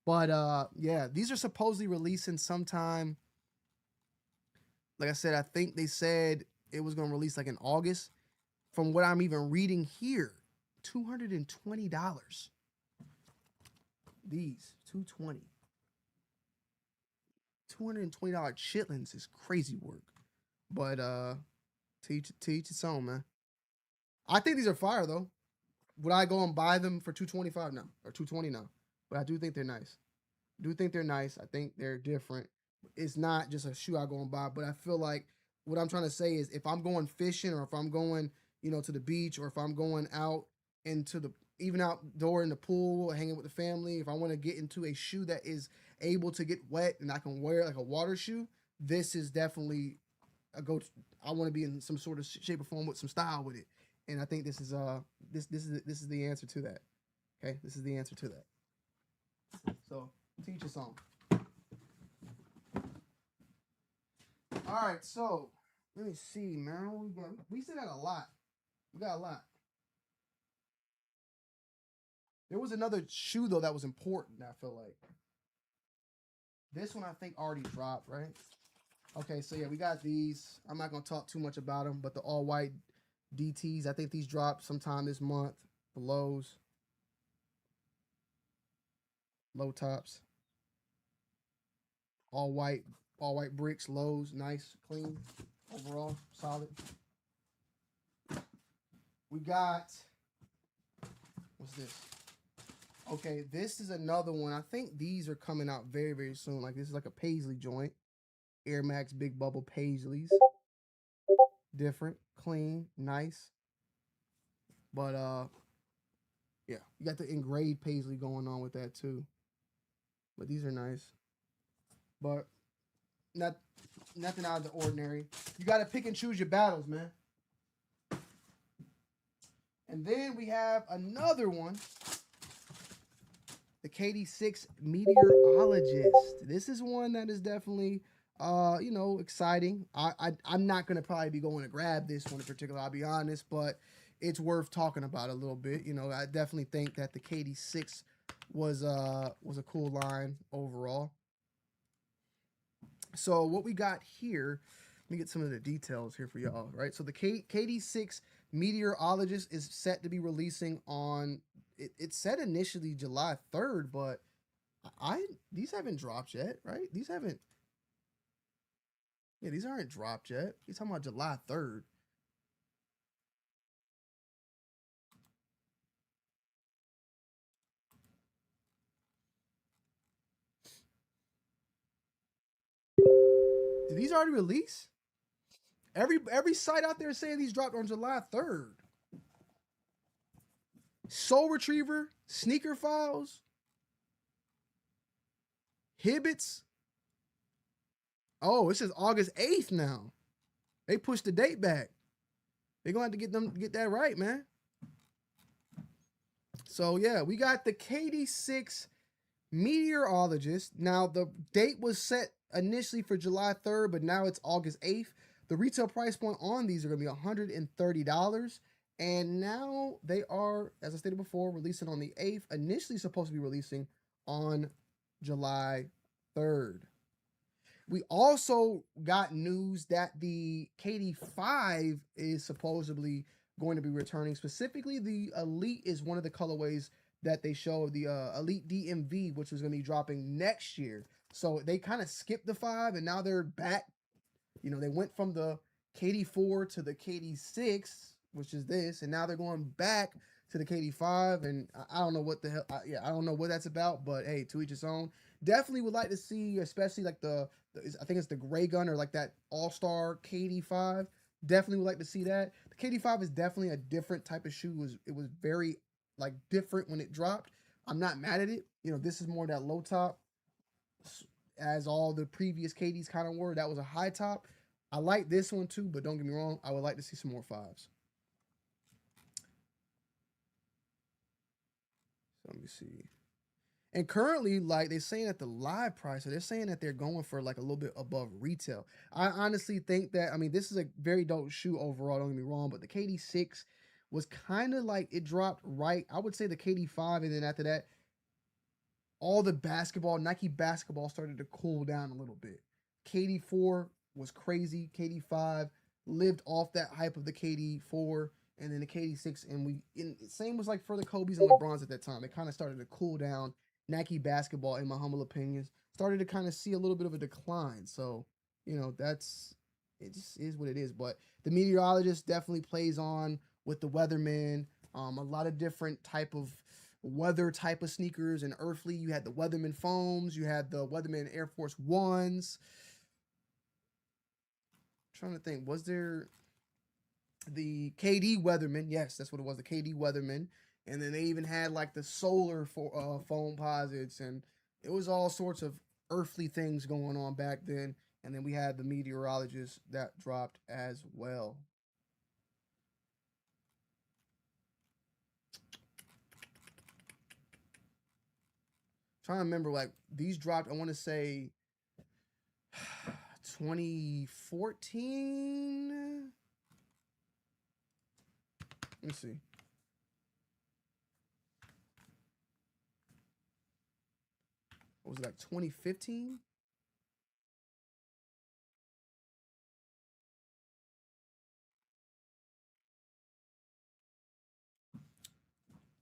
B: But yeah, these are supposedly releasing sometime. Like I said, I think they said it was going to release like in August. From what I'm even reading here, $220. These $220. $220 chitlins is crazy work. But teach its own, man. I think these are fire though. Would I go and buy them for $225? No, or $220? No. But I do think they're nice. I think they're different. It's not just a shoe I go and buy, but I feel like what I'm trying to say is if I'm going fishing or if I'm going, you know, to the beach or if I'm going out into the even outdoor in the pool, hanging with the family, if I want to get into a shoe that is able to get wet and I can wear like a water shoe, this is definitely a go. I want to be in some sort of shape or form with some style with it, and I think this is this is the answer to that. Okay, this is the answer to that. So teach us on. All right, so let me see, man. We still got a lot. We got a lot. There was another shoe though that was important. I feel like this one I think already dropped, right? Okay, so yeah, we got these. I'm not gonna talk too much about them, but the all white DTs. I think these dropped sometime this month. The lows, low tops, all white bricks, lows, nice, clean, overall, solid. We got, what's this? Okay, this is another one. I think these are coming out very, very soon. Like this is like a Paisley joint. Air Max Big Bubble Paisleys. Different, clean, nice. But yeah, you got the engraved Paisley going on with that too. But these are nice. But nothing out of the ordinary. You gotta pick and choose your battles, man. And then we have another one, the KD6 Meteorologist. This is one that is definitely, you know, exciting. I'm not gonna probably be going to grab this one in particular. I'll be honest, but it's worth talking about a little bit. You know, I definitely think that the KD6 was a cool line overall. So what we got here, let me get some of the details here for y'all, right? So the KD6 Meteorologist is set to be releasing on, it said initially July 3rd, but these haven't dropped yet, right? These haven't, yeah, these aren't dropped yet. He's talking about July 3rd. Did these already release? Every site out there saying these dropped on July 3rd. Soul Retriever, Sneaker Files, Hibbits. Oh, it says August 8th now. They pushed the date back. They're gonna have to get that right, man. So yeah, we got the KD6 Meteorologist. Now the date was set initially for July 3rd, but now it's August 8th. The retail price point on these are gonna be $130. And now they are, as I stated before, releasing on the 8th, initially supposed to be releasing on July 3rd. We also got news that the KD5 is supposedly going to be returning. Specifically, the Elite is one of the colorways that they showed, the Elite DMV, which was going to be dropping next year. So they kind of skipped the 5, and now they're back. You know, they went from the KD4 to the KD6, which is this, and now they're going back to the KD5, and I don't know what the hell, I don't know what that's about, but hey, to each his own. Definitely would like to see, especially like I think it's the gray gun or like that all-star KD5. Definitely would like to see that. The KD5 is definitely a different type of shoe. It was very like different when it dropped. I'm not mad at it. You know, this is more that low top, as all the previous KDs kind of were. That was a high top. I like this one too, but don't get me wrong, I would like to see some more 5s. So let me see. And currently, like they're saying at the live price, so they're saying that they're going for like a little bit above retail. I honestly think that, I mean, this is a very dope shoe overall, don't get me wrong, but the KD6 was kind of like it dropped right. I would say the KD5, and then after that, all the Nike basketball started to cool down a little bit. KD4 was crazy. KD5 lived off that hype of the KD4, and then the KD6, and same was like for the Kobe's and LeBrons at that time. It kind of started to cool down. Nike basketball, in my humble opinions, started to kind of see a little bit of a decline. So, you know, it just is what it is. But the Meteorologist definitely plays on with the Weatherman. A lot of different type of weather type of sneakers and earthly. You had the Weatherman foams. You had the Weatherman Air Force Ones. I'm trying to think, was there the KD Weatherman? Yes, that's what it was, the KD Weatherman. And then they even had like the solar foam posits, and it was all sorts of earthly things going on back then. And then we had the Meteorologist that dropped as well. Trying to remember, like these dropped, I want to say 2014. Let me see. What was it, like 2015?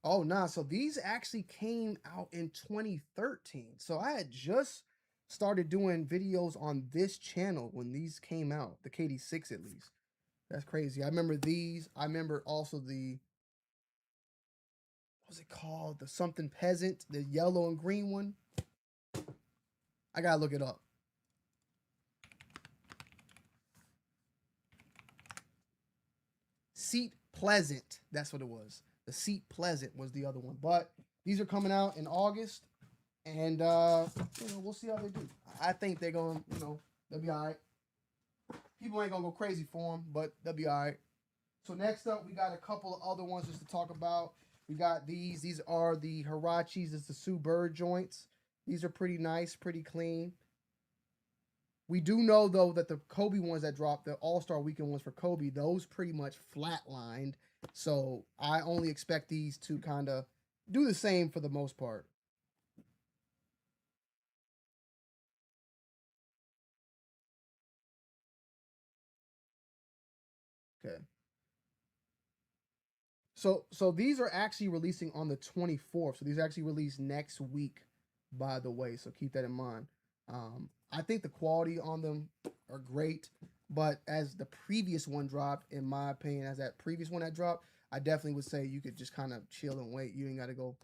B: Oh, nah. So these actually came out in 2013. So I had just started doing videos on this channel when these came out, the KD6 at least. That's crazy. I remember these. I remember also what was it called? The something peasant, the yellow and green one. I gotta look it up. Seat Pleasant. That's what it was. The Seat Pleasant was the other one. But these are coming out in August. And we'll see how they do. I think they're gonna, they'll be all right. People ain't gonna go crazy for them, but they'll be all right. So next up, we got a couple of other ones just to talk about. We got these. These are the Hirachis. It's the Sue Bird joints. These are pretty nice, pretty clean. We do know though that the Kobe ones that dropped, the All-Star Weekend ones for Kobe, those pretty much flatlined. So I only expect these to kind of do the same for the most part. Okay. So these are actually releasing on the 24th. So these actually release next week, by the way. So keep that in mind. I think the quality on them are great, but as the previous one dropped, in my opinion, as that previous one that dropped, I definitely would say you could just kind of chill and wait. You ain't gotta go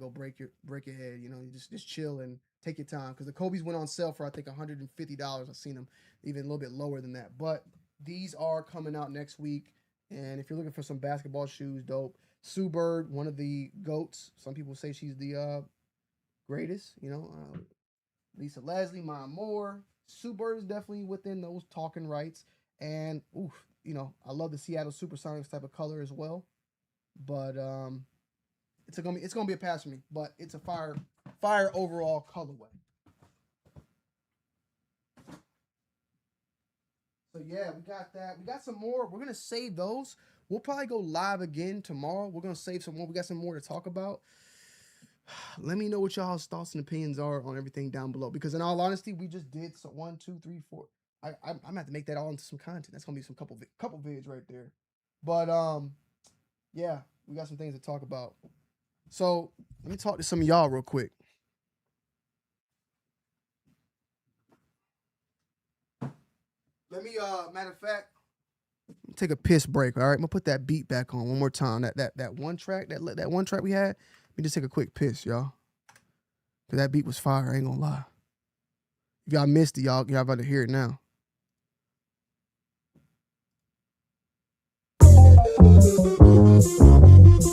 B: break your head. You know, you just chill and take your time. Because the Kobe's went on sale for I think $150. I've seen them even a little bit lower than that. But these are coming out next week. And if you're looking for some basketball shoes, dope. Sue Bird, one of the goats. Some people say she's the greatest. You know, Lisa Leslie, Maya Moore. Sue Bird is definitely within those talking rights. And oof, you know, I love the Seattle Supersonics type of color as well. But it's gonna be a pass for me. But it's a fire overall colorway. So yeah, we got that. We got some more. We're gonna save those. We'll probably go live again tomorrow. We're gonna save some more. We got some more to talk about. Let me know what y'all's thoughts and opinions are on everything down below. Because in all honesty, we just did so 1, 2, 3, 4. I'm gonna have to make that all into some content. That's gonna be some couple vids right there. But yeah, we got some things to talk about. So let me talk to some of y'all real quick. Let me matter of fact, take a piss break. All right, I'm gonna put that beat back on one more time. That one track, that one track we had. Let me just take a quick piss, y'all. Cause that beat was fire. I ain't gonna lie. If y'all missed it, y'all about to hear it now.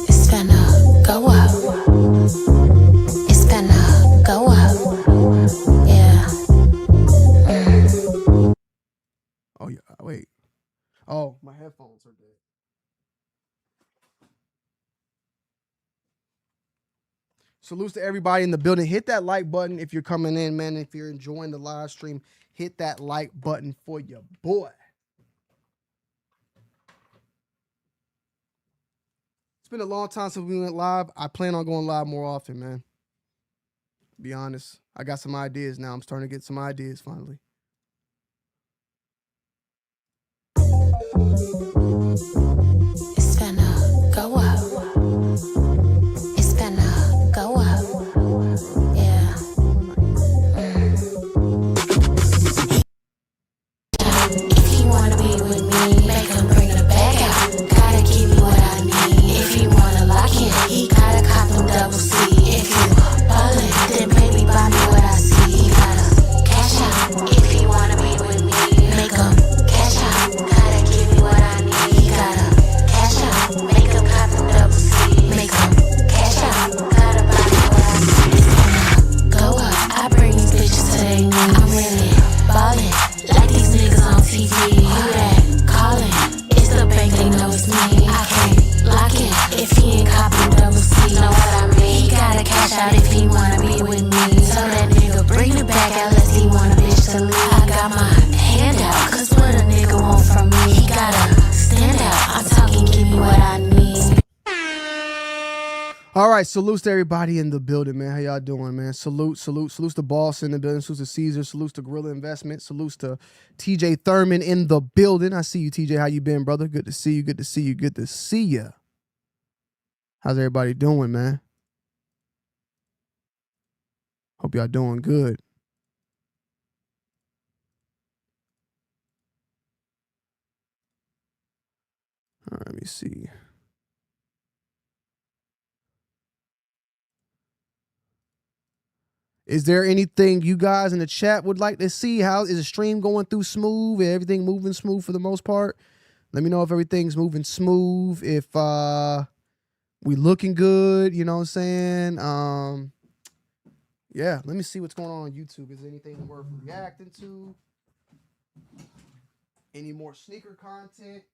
A: It's finna go up. It's finna go up. Yeah.
B: Oh yeah, wait. Oh, my headphones are dead. Salutes to everybody in the building. Hit that like button if you're coming in, man. If you're enjoying the live stream, hit that like button for your boy. It's been a long time since we went live. I plan on going live more often, man. Be honest. I got some ideas now. I'm starting to get some ideas finally.
A: It's finna go up. It's finna go up. Yeah. If he wanna be with me, make him bring the bag out. Gotta give me what I need. If he wanna lock in, he gotta cop him double C. If you ballin', then baby buy me what I see. He gotta cash out. If he wanna be with me, make him cash out. Gotta give me what I need. He gotta cash out. Make him cop him double C. Make him cash out. Gotta buy me what I see. It's gonna go up. I bring these bitches to their knees. I'm really ballin'. Like these niggas on TV, who that calling? It's the bank, they know it's me. I can't lock in if he ain't copping double C. Know what I mean? He gotta cash out if he wanna be with me. So that nigga bring it back unless he want a bitch to leave. I got my hand out, cause what a nigga want from me. He gotta stand out. I'm talking, give me what I need.
B: All right, salutes to everybody in the building, man. How y'all doing, man? Salutes to Boss in the building. Salutes to Caesar. Salutes to Gorilla Investment. Salutes to TJ Thurman in the building. I see you, TJ. How you been, brother? Good to see you. Good to see you. Good to see you. How's everybody doing, man? Hope y'all doing good. All right, let me see. Is there anything you guys in the chat would like to see? How is the stream going through smooth? Everything moving smooth for the most part? Let me know if everything's moving smooth. If we looking good, you know what I'm saying? Yeah, let me see what's going on YouTube. Is there anything worth reacting to? Any more sneaker content?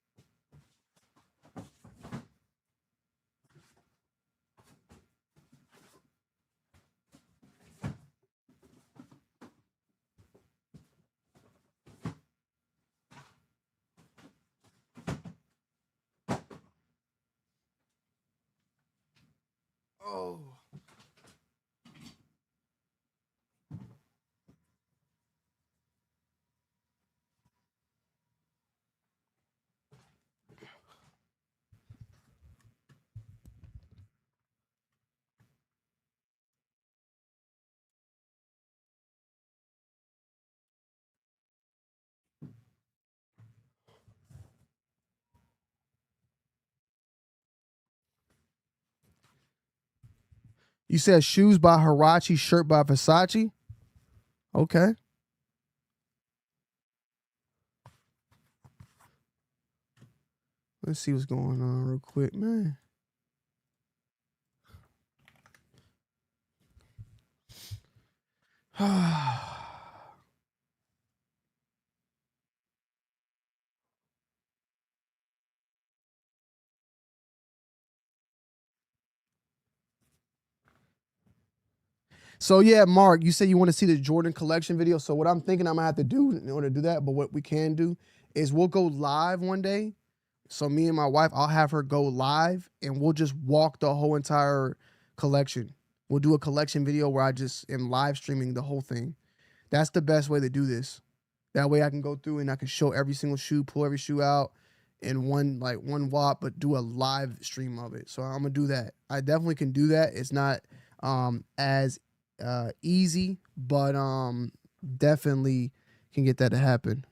B: You said shoes by Hirachi, shirt by Versace. Okay. Let's see what's going on real quick, man. So yeah, Mark, you said you want to see the Jordan collection video. So what I'm thinking I'm gonna have to do in order to do that, but what we can do is we'll go live one day. So me and my wife, I'll have her go live and we'll just walk the whole entire collection. We'll do a collection video where I just am live streaming the whole thing. That's the best way to do this. That way I can go through and I can show every single shoe, pull every shoe out in one wop, but do a live stream of it. So I'm gonna do that. I definitely can do that. It's not as easy, but definitely can get that to happen.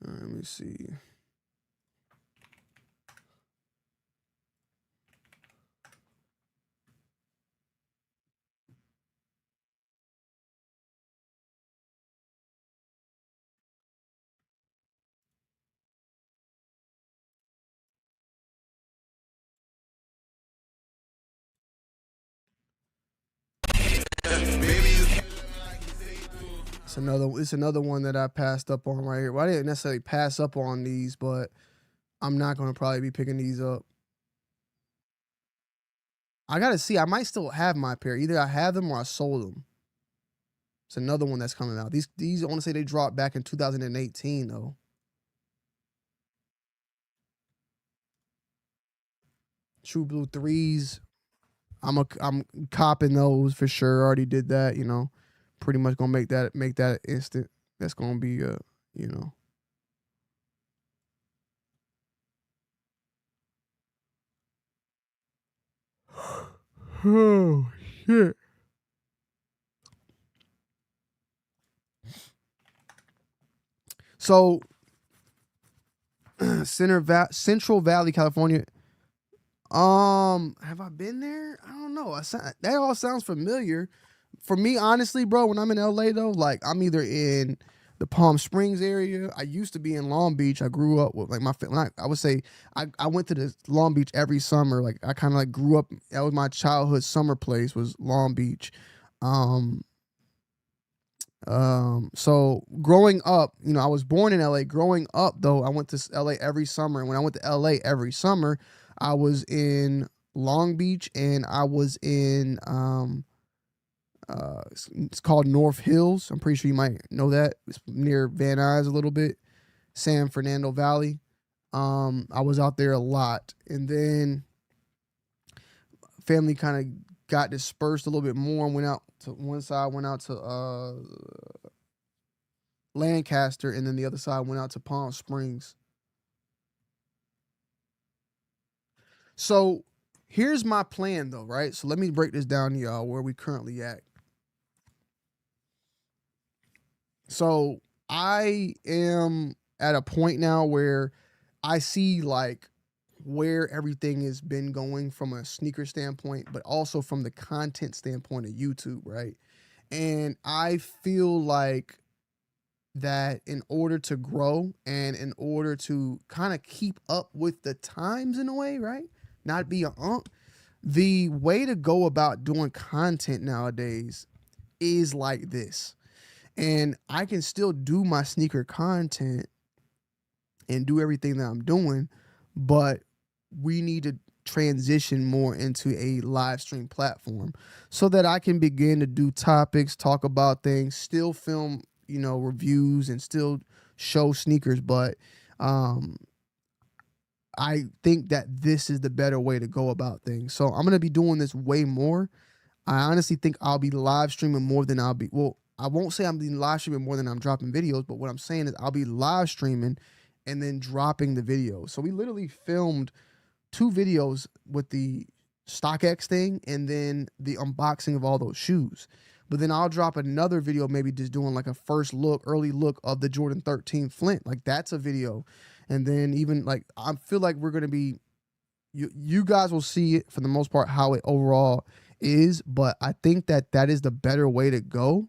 B: Let me see. It's another one that I passed up on right here. Well, I didn't necessarily pass up on these, but I'm not gonna probably be picking these up. I gotta see. I might still have my pair. Either I have them or I sold them. It's another one that's coming out. These I want to say they dropped back in 2018 though. True Blue threes. I'm copping those for sure. Already did that. You know, pretty much gonna make that instant. That's gonna be you know. Oh shit. So Central Valley, California. Have I been there? I don't know. That all sounds familiar. For me, honestly, bro, when I'm in LA though, like I'm either in the Palm Springs area. I used to be in Long Beach. I grew up with like I would say I went to the Long Beach every summer. Like I kind of like grew up. That was my childhood summer place was Long Beach. So growing up, you know, I was born in LA. Growing up though, I went to LA every summer. And when I went to LA every summer, I was in Long Beach and I was in it's called North Hills. I'm pretty sure you might know that. It's near Van Nuys a little bit. San Fernando Valley. I was out there a lot. And then family kind of got dispersed a little bit more and went out to one side, went out to Lancaster, and then the other side went out to Palm Springs. So here's my plan though, right? So let me break this down to y'all where we currently at. So I am at a point now where I see like where everything has been going from a sneaker standpoint, but also from the content standpoint of YouTube, right? And I feel like that in order to grow and in order to kind of keep up with the times in a way, right? Not be a the way to go about doing content nowadays is like this. And I can still do my sneaker content and do everything that I'm doing, but we need to transition more into a live stream platform so that I can begin to do topics, talk about things, still film, you know, reviews and still show sneakers, but I think that this is the better way to go about things. So I'm going to be doing this way more. I honestly think I'll be live streaming more than I won't say I'm being live streaming more than I'm dropping videos, but what I'm saying is I'll be live streaming and then dropping the videos. So we literally filmed 2 videos with the StockX thing and then the unboxing of all those shoes. but then I'll drop another video, maybe just doing like a first look, early look of the Jordan 13 Flint. Like that's a video. And then even like, I feel like we're going to be, you guys will see it for the most part, how it overall is, but I think that that is the better way to go.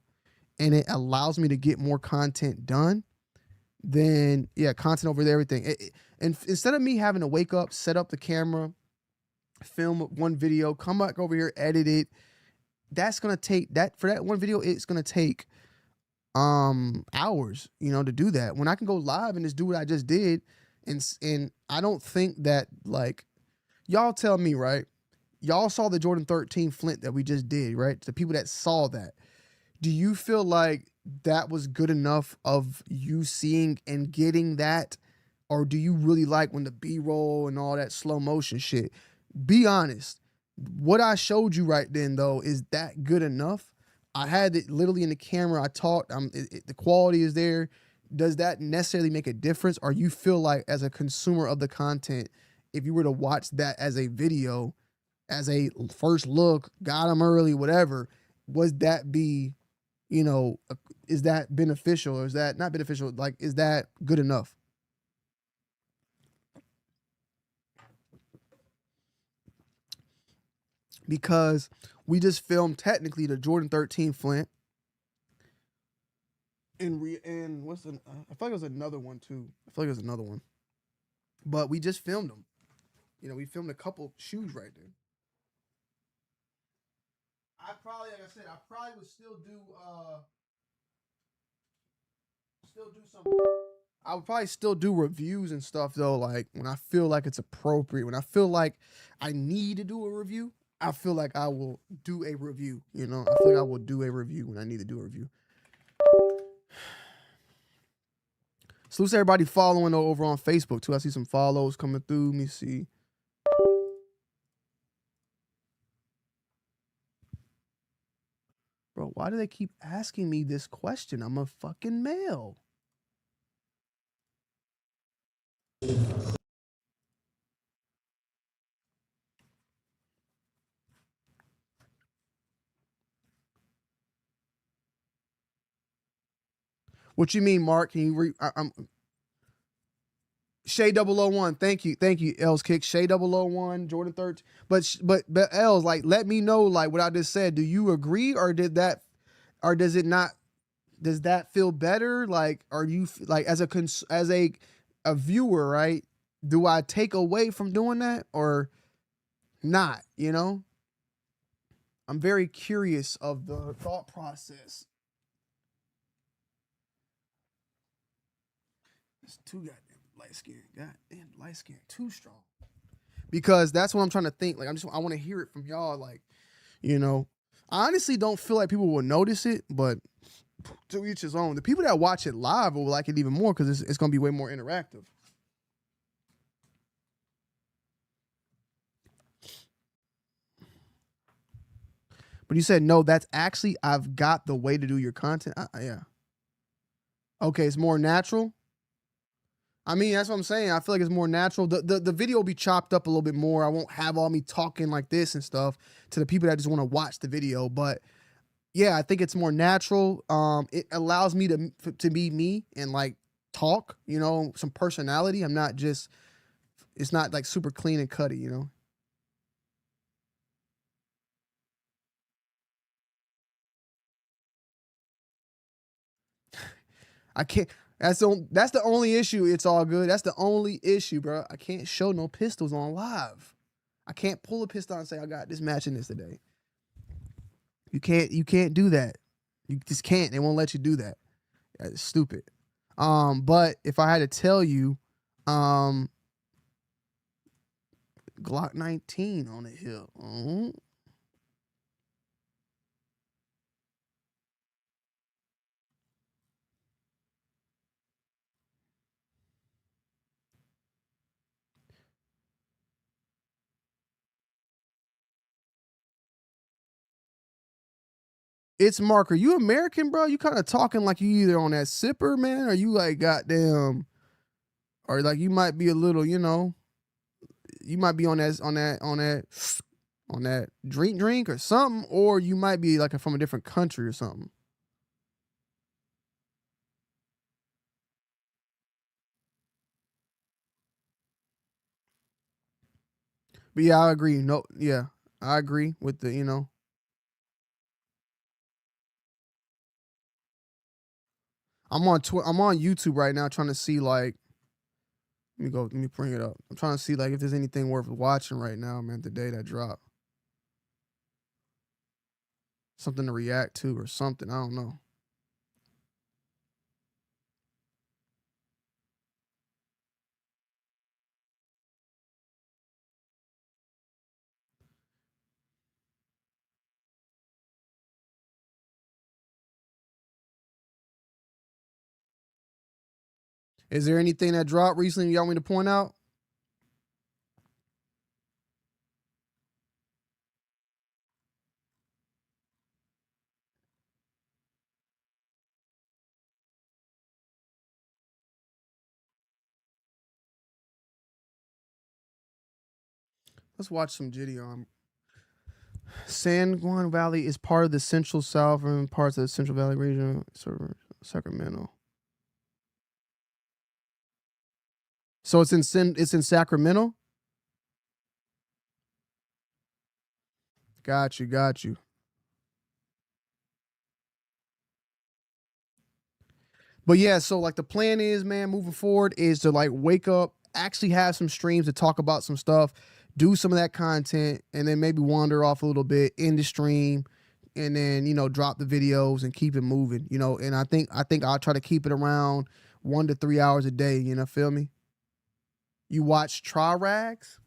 B: And it allows me to get more content done than, yeah, content over everything. And instead of me having to wake up, set up the camera, film one video, come back over here, edit it, that's going to take that for that one video. It's going to take hours, you know, to do that, when I can go live and just do what I just did. And I don't think that, like, y'all tell me, right? Y'all saw the Jordan 13 Flint that we just did, right? The people that saw that, do you feel like that was good enough of you seeing and getting that? Or do you really like when the B-roll and all that slow motion shit? Be honest. What I showed you right then, though, is that good enough? I had it literally in the camera. I talked. The quality is there. Does that necessarily make a difference? Or you feel like, as a consumer of the content, if you were to watch that as a video, as a first look, got them early, whatever, would that be, you know, is that beneficial, or is that not beneficial? Like, is that good enough? Because we just filmed technically the Jordan 13 Flint. And what's the, I feel like it was another one too. I feel like it was another one. But we just filmed them. You know, we filmed a couple shoes right there. I probably, like I said, I probably would still do some, I would probably still do reviews and stuff though, like when I feel like it's appropriate, when I feel like I need to do a review, I feel like I will do a review, you know? I feel like I will do a review when I need to do a review. Salute to everybody following over on Facebook too. I see some follows coming through. Let me see. Bro, why do they keep asking me this question? I'm a fucking male. What you mean, Mark? Can you I'm Shay 001. Thank you. Thank you, Els Kick. Shay 001, Jordan 13. But Els, like, let me know, like, what I just said. Do you agree, or does it not, does that feel better? Like, are you, like, as a viewer, right? Do I take away from doing that or not, you know? I'm very curious of the thought process. It's too goddamn light skin. Goddamn light skin, too strong. Because that's what I'm trying to think. Like, I want to hear it from y'all. Like, you know, I honestly don't feel like people will notice it, but to each his own. The people that watch it live will like it even more because it's going to be way more interactive. But you said, no, that's actually, I've got the way to do your content. Yeah. Okay, it's more natural. I mean, that's what I'm saying. I feel like it's more natural. The video will be chopped up a little bit more. I won't have all me talking like this and stuff to the people that just want to watch the video. But yeah, I think it's more natural. It allows me to be me and like talk, you know, some personality. I'm not just, it's not like super clean and cutty, you know. I can't. That's the only issue. It's all good. That's the only issue, bro. I can't show no pistols on live. I can't pull a pistol and say I got this match in this today. You can't do that. You just can't. They won't let you do that. It's stupid. But if I had to tell you, Glock 19 on the hill. It's Marker. You American, bro? You kind of talking like you either on that sipper, man, or you like goddamn, or like you might be a little, you know, you might be on that. on that drink or something, or you might be like from a different country or something. But yeah, I agree. No, yeah, I agree with the, I'm on YouTube right now trying to see like, let me bring it up. I'm trying to see like if there's anything worth watching right now, man, the day that dropped. Something to react to or something. I don't know. Is there anything that dropped recently y'all want me to point out? Let's watch some Gideon. San Juan Valley is part of the Central South and parts of the Central Valley region, Sacramento. So it's in Sacramento? Got you. But yeah, so like the plan is, man, moving forward is to like wake up, actually have some streams to talk about some stuff, do some of that content, and then maybe wander off a little bit in the stream, and then drop the videos and keep it moving. And I think I'll try to keep it around 1 to 3 hours a day. Feel me? You watch Rags?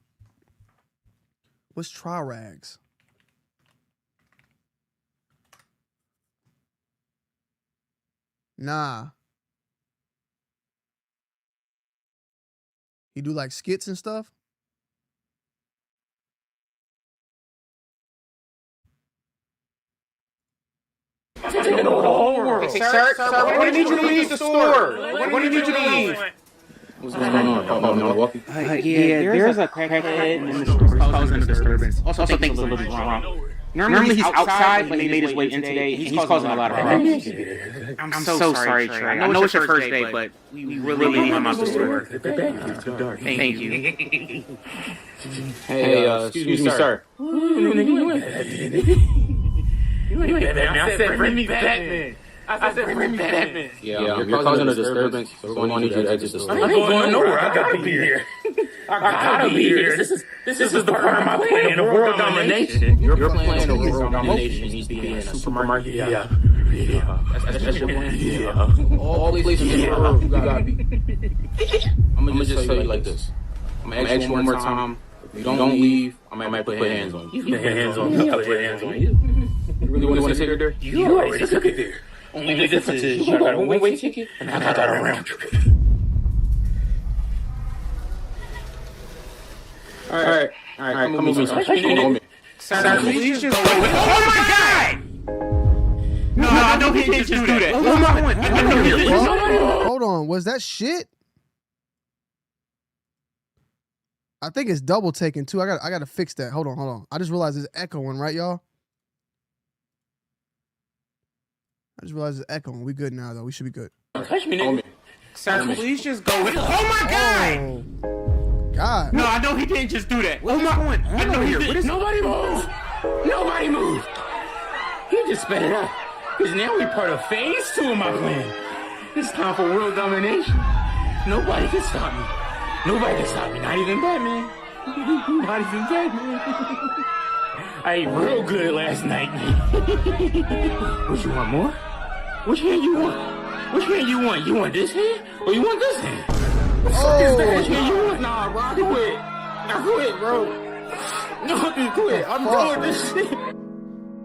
B: What's Rags? Nah. You do like skits and stuff?
C: In the whole world. Hey, sir, when did you leave the store? When did you leave?
D: What's going on? Milwaukee?
C: Yeah, there's a crackhead in the store causing a disturbance. Also thinks a little drunk. Normally he's outside, but he made his way in today. He's causing a lot of problems. I'm so sorry, Trey. I know it's your first day, but we really need him out the store. Thank you.
D: Hey, excuse me, sir.
C: I said, bring me Batman.
D: Yeah, you're causing a disturbance, so I need you to exit the store.
C: I ain't going nowhere. I gotta be here. This is the part of my plan of world domination.
D: Your plan of world domination needs to be in a supermarket.
C: Yeah.
D: That's your plan? Yeah. All places in the world, you gotta be. I'm gonna just tell you like this. I'm gonna ask you one more time. If you don't leave, I might put hands on you.
C: Put hands on you. I'll put hands on you.
D: You really want to sit there?
C: You already took it there. Only the difference is you got a one-way ticket and I got a round trip.
D: All right. Come with me.
C: Sir, please just go. Oh my God! No, I know he can't just do that.
B: Hold on, was that shit? I think it's double taking too. I got to fix that. Hold on. I just realized it's echoing, right, y'all? I just realized it's echoing. We good now, though. We should be good.
C: Touch me, nigga. Sir, please just go. Oh my God!
B: Oh, God.
C: No, I know he didn't just do that. What's my point? I know he did. Nobody move. Nobody move. He just sped it up. Because now we're part of phase 2 of my plan. It's time for world domination. Nobody can stop me. Not even Batman. Not even Batman. I ate real good last night. What, you want more? Which hand you want? You want this hand? Or you want this hand? What the fuck is that? Which hand you want? Nah, bro, I quit, bro. No, I quit. I'm done with this shit.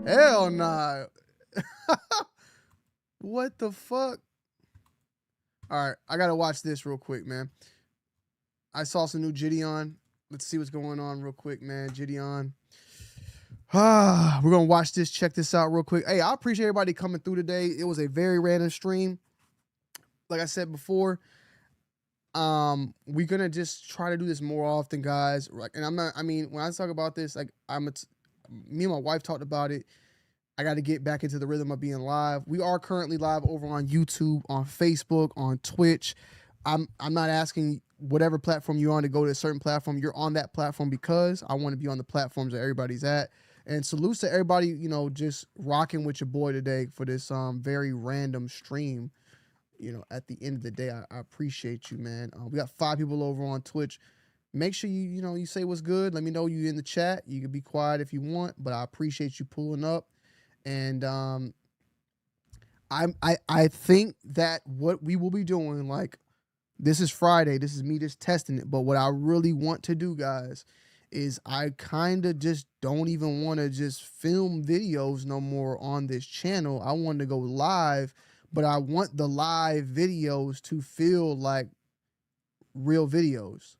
B: Hell nah. What the fuck? All right, I gotta watch this real quick, man. I saw some new Gideon. Let's see what's going on real quick, man. Gideon. We're gonna watch this, check this out real quick. Hey, I appreciate everybody coming through today. It was a very random stream. Like I said before, we're gonna just try to do this more often, guys. And when I talk about this, like me and my wife talked about it. I got to get back into the rhythm of being live. We are currently live over on YouTube, on Facebook, on Twitch. I'm not asking whatever platform you're on to go to a certain platform. You're on that platform because I want to be on the platforms that everybody's at. And salute to everybody, you know, just rocking with your boy today for this very random stream. You know, at the end of the day, I appreciate you, man. We got 5 people over on Twitch. Make sure you say what's good. Let me know you in the chat. You can be quiet if you want, but I appreciate you pulling up. And I think that what we will be doing, like, this is Friday. This is me just testing it. But what I really want to do, guys, is I kind of just don't even want to just film videos no more on this channel. I want to go live, but I want the live videos to feel like real videos.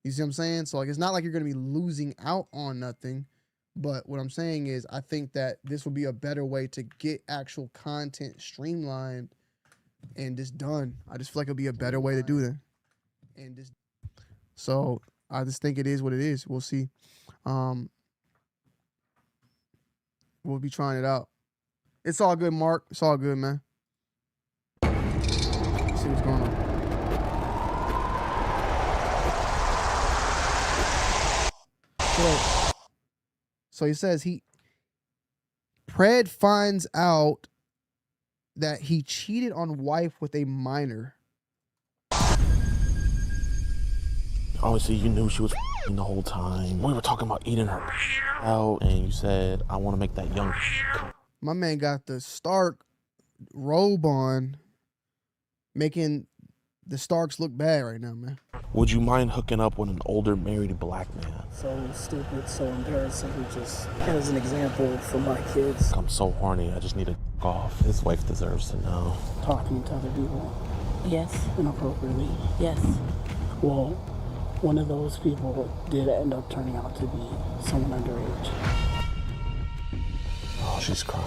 B: You see what I'm saying? So, like, it's not like you're going to be losing out on nothing. But what I'm saying is I think that this will be a better way to get actual content streamlined and just done. I just feel like it'll be a better way to do that. And just so I just think it is what it is. We'll see. We'll be trying it out. It's all good, Mark. It's all good, man. Let's see what's going on. So he says Pred finds out that he cheated on wife with a minor.
E: Obviously, you knew she was the whole time. We were talking about eating her out, and you said, I want to make that young.
B: My man got the Stark robe on, making the Starks look bad right now, man.
E: Would you mind hooking up with an older married black man?
F: So stupid, so embarrassing. Just as an example for my kids.
E: I'm so horny, I just need to off. His wife deserves to know.
F: Talking to other people.
G: Yes.
F: Inappropriately.
G: Yes.
F: Well, one of those people did end up turning out to be someone underage.
E: Oh, she's crying.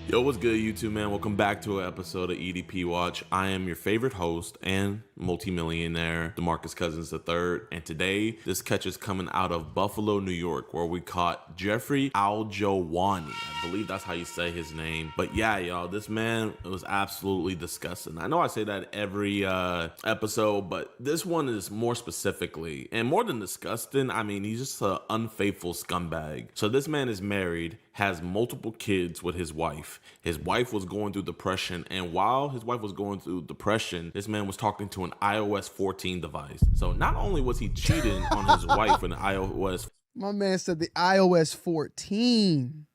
H: Yo, what's good, YouTube, man? Welcome back to an episode of EDP Watch. I am your favorite host and multimillionaire, DeMarcus Cousins III. And today, this catch is coming out of Buffalo, New York, where we caught Jeffrey Aljowani. I believe that's how you say his name. But yeah, y'all, this man was absolutely disgusting. I know I say that every episode, but this one is more specifically, and more than disgusting, I mean, he's just an unfaithful scumbag. So this man is married, has multiple kids with his wife. His wife was going through depression, and while his wife was going through depression, this man was talking to an iOS 14 device. So not only was he cheating on his wife in iOS.
B: My man said the iOS 14.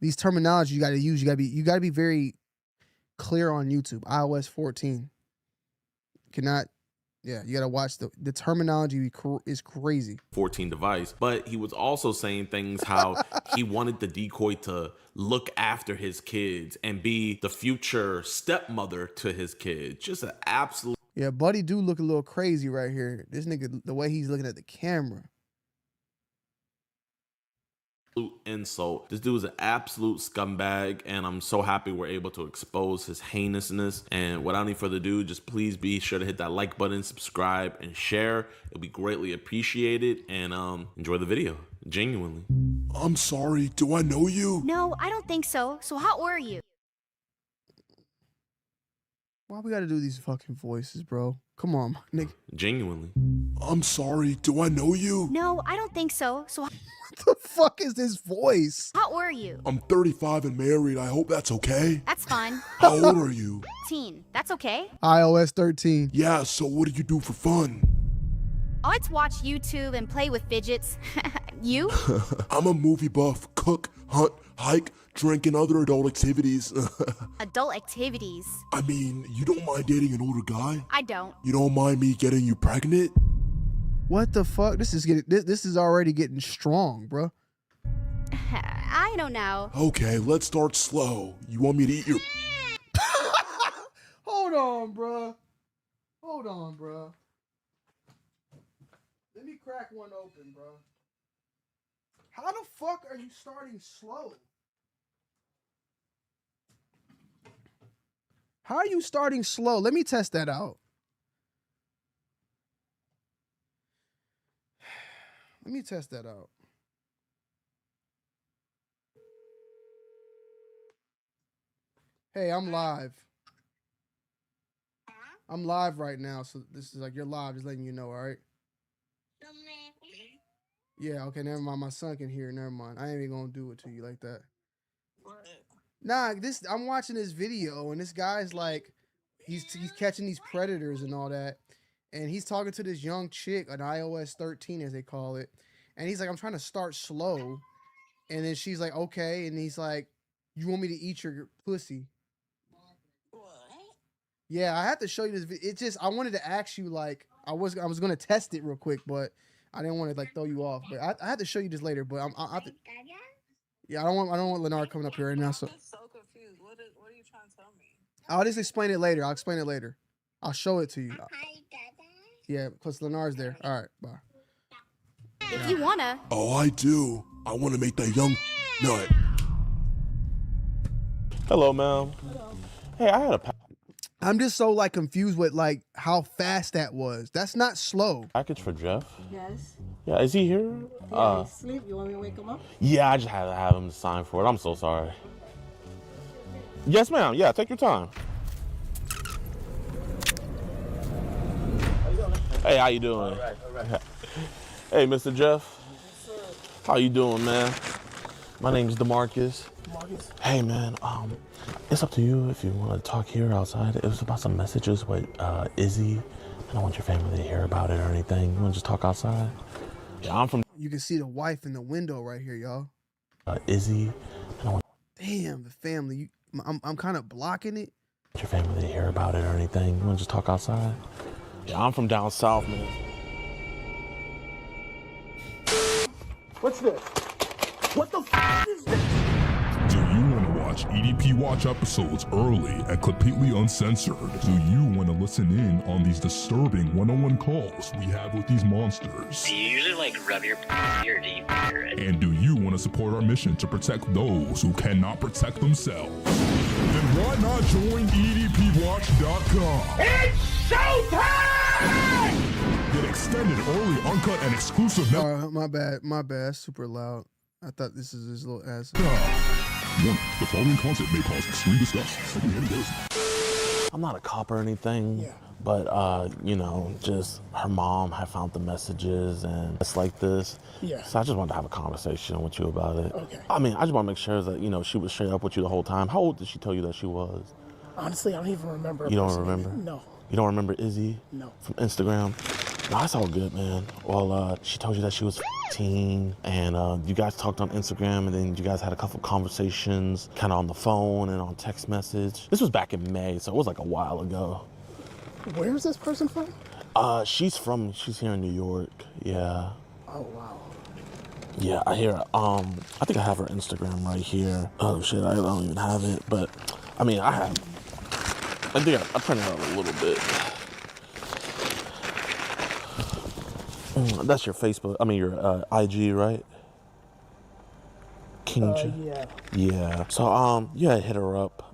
B: These terminology you got to use. You got to be very clear on YouTube. iOS 14. Cannot. Yeah, you got to watch the terminology is crazy.
H: 14 device, but he was also saying things how he wanted the decoy to look after his kids and be the future stepmother to his kids. Just an absolute.
B: Yeah, Buddy do look a little crazy right here. This nigga, the way he's looking at the camera.
H: Insult. This dude is an absolute scumbag, and I'm so happy we're able to expose his heinousness. And without any further ado, just please be sure to hit that like button, subscribe, and share. It'll be greatly appreciated. And enjoy the video. Genuinely.
I: I'm sorry. Do I know you?
J: No, I don't think so. So how old are you?
B: Why we got to do these fucking voices, bro? Come on, nigga.
H: Genuinely.
I: I'm sorry. Do I know you?
J: No, I don't think so. So
B: What the fuck is this voice?
J: how old are you?
I: I'm 35 and married. I hope that's okay.
J: That's fine.
I: How old are you?
J: Teen. That's okay.
B: iOS 13.
I: Yeah, so what do you do for fun?
J: I like to watch YouTube and play with fidgets. You?
I: I'm a movie buff, cook, hunt, hike, drink, and other adult activities.
J: Adult activities.
I: I mean, you don't mind dating an older guy?
J: I don't.
I: You don't mind me getting you pregnant?
B: What the fuck? This is already getting strong, bro.
J: I don't know.
I: Okay, let's start slow. You want me to eat your...
B: Hold on, bro. Hold on, bro. Let me crack one open, bro. How the fuck are you starting slow? How are you starting slow? Let me test that out. Let me test that out. Hey, I'm live. I'm live right now, so this is like you're live, just letting you know, all right? Yeah, okay, never mind. My son can hear. Never mind. I ain't even gonna do it to you like that. Nah, I'm watching this video, and this guy's like, he's catching these predators and all that, and he's talking to this young chick, an iOS 13 as they call it, and he's like, I'm trying to start slow, and then she's like, okay, and he's like, you want me to eat your pussy? Yeah, I have to show you this video. It just, I wanted to ask you, like, I was gonna test it real quick, but I didn't want to like throw you off. But I had to show you this later. But yeah, I don't want Lenard coming up here right now. So
G: I'm so confused. What are you trying to tell me?
B: I'll just explain it later. I'll explain it later. I'll show it to you. Yeah, because Lenard's there. All right, bye.
J: If you wanna.
I: Oh, I do. I want to make that young nut.
E: Hello, ma'am. Hello. Hey, I had a
B: I'm just so like confused with like how fast that was. That's not slow.
E: package for Jeff.
G: Yes.
E: Yeah, is he here?
G: Yeah, he's asleep. You want me to wake him up?
E: Yeah, I just had to have him sign for it. I'm so sorry. Yes, ma'am. Yeah, take your time. Hey, how you doing? All right. Hey, Mr. Jeff.
F: Yes, sir.
E: How you doing, man? My name's DeMarcus.
F: Marcus?
E: Hey, man. It's up to you if you want to talk here outside. It was about some messages with Izzy. I don't want your family to hear about it or anything. You want to just talk outside? Yeah, I'm from.
B: You can see the wife in the window right here, y'all.
E: Izzy. I don't want
B: Damn, the family. I'm kind of blocking it.
E: your family to hear about it or anything. You want to just talk outside? Yeah, I'm from down south, man.
F: What's this? What the f is this?
I: Do you want to watch EDP Watch episodes early and completely uncensored? Do you want to listen in on these disturbing one-on-one calls we have with these monsters?
K: Do you usually like rub your p or do you finger it?
I: And do you want to support our mission to protect those who cannot protect themselves? Then why not join EDPWatch.com?
C: It's showtime!
I: Get extended, early, uncut, and exclusive.
B: My bad. Super loud. I thought this is his little ass.
I: Warning, the following content may cause extreme disgust.
E: I'm not a cop or anything, but you know, just her mom had found the messages and it's like this.
F: Yeah.
E: So I just wanted to have a conversation with you about it.
F: Okay.
E: I mean, I just want to make sure that, you know, she was straight up with you the whole time. How old did she tell you that she was?
F: Honestly, I don't even remember.
E: You don't remember?
F: No.
E: You don't remember Izzy?
F: No.
E: From Instagram? No, that's all good, man. Well, she told you that she was 15 and you guys talked on Instagram and then you guys had a couple conversations kind of on the phone and on text message. This was back in May, so it was like a while ago.
F: Where is this person from?
E: She's here in New York. Yeah.
F: Oh, wow.
E: Yeah, I hear. I think I have her Instagram right here. Oh shit, I don't even have it, but I mean, I think I printed it out a little bit. That's your Facebook. I mean, your IG, right? King.
F: Yeah.
E: Yeah. So you had hit her up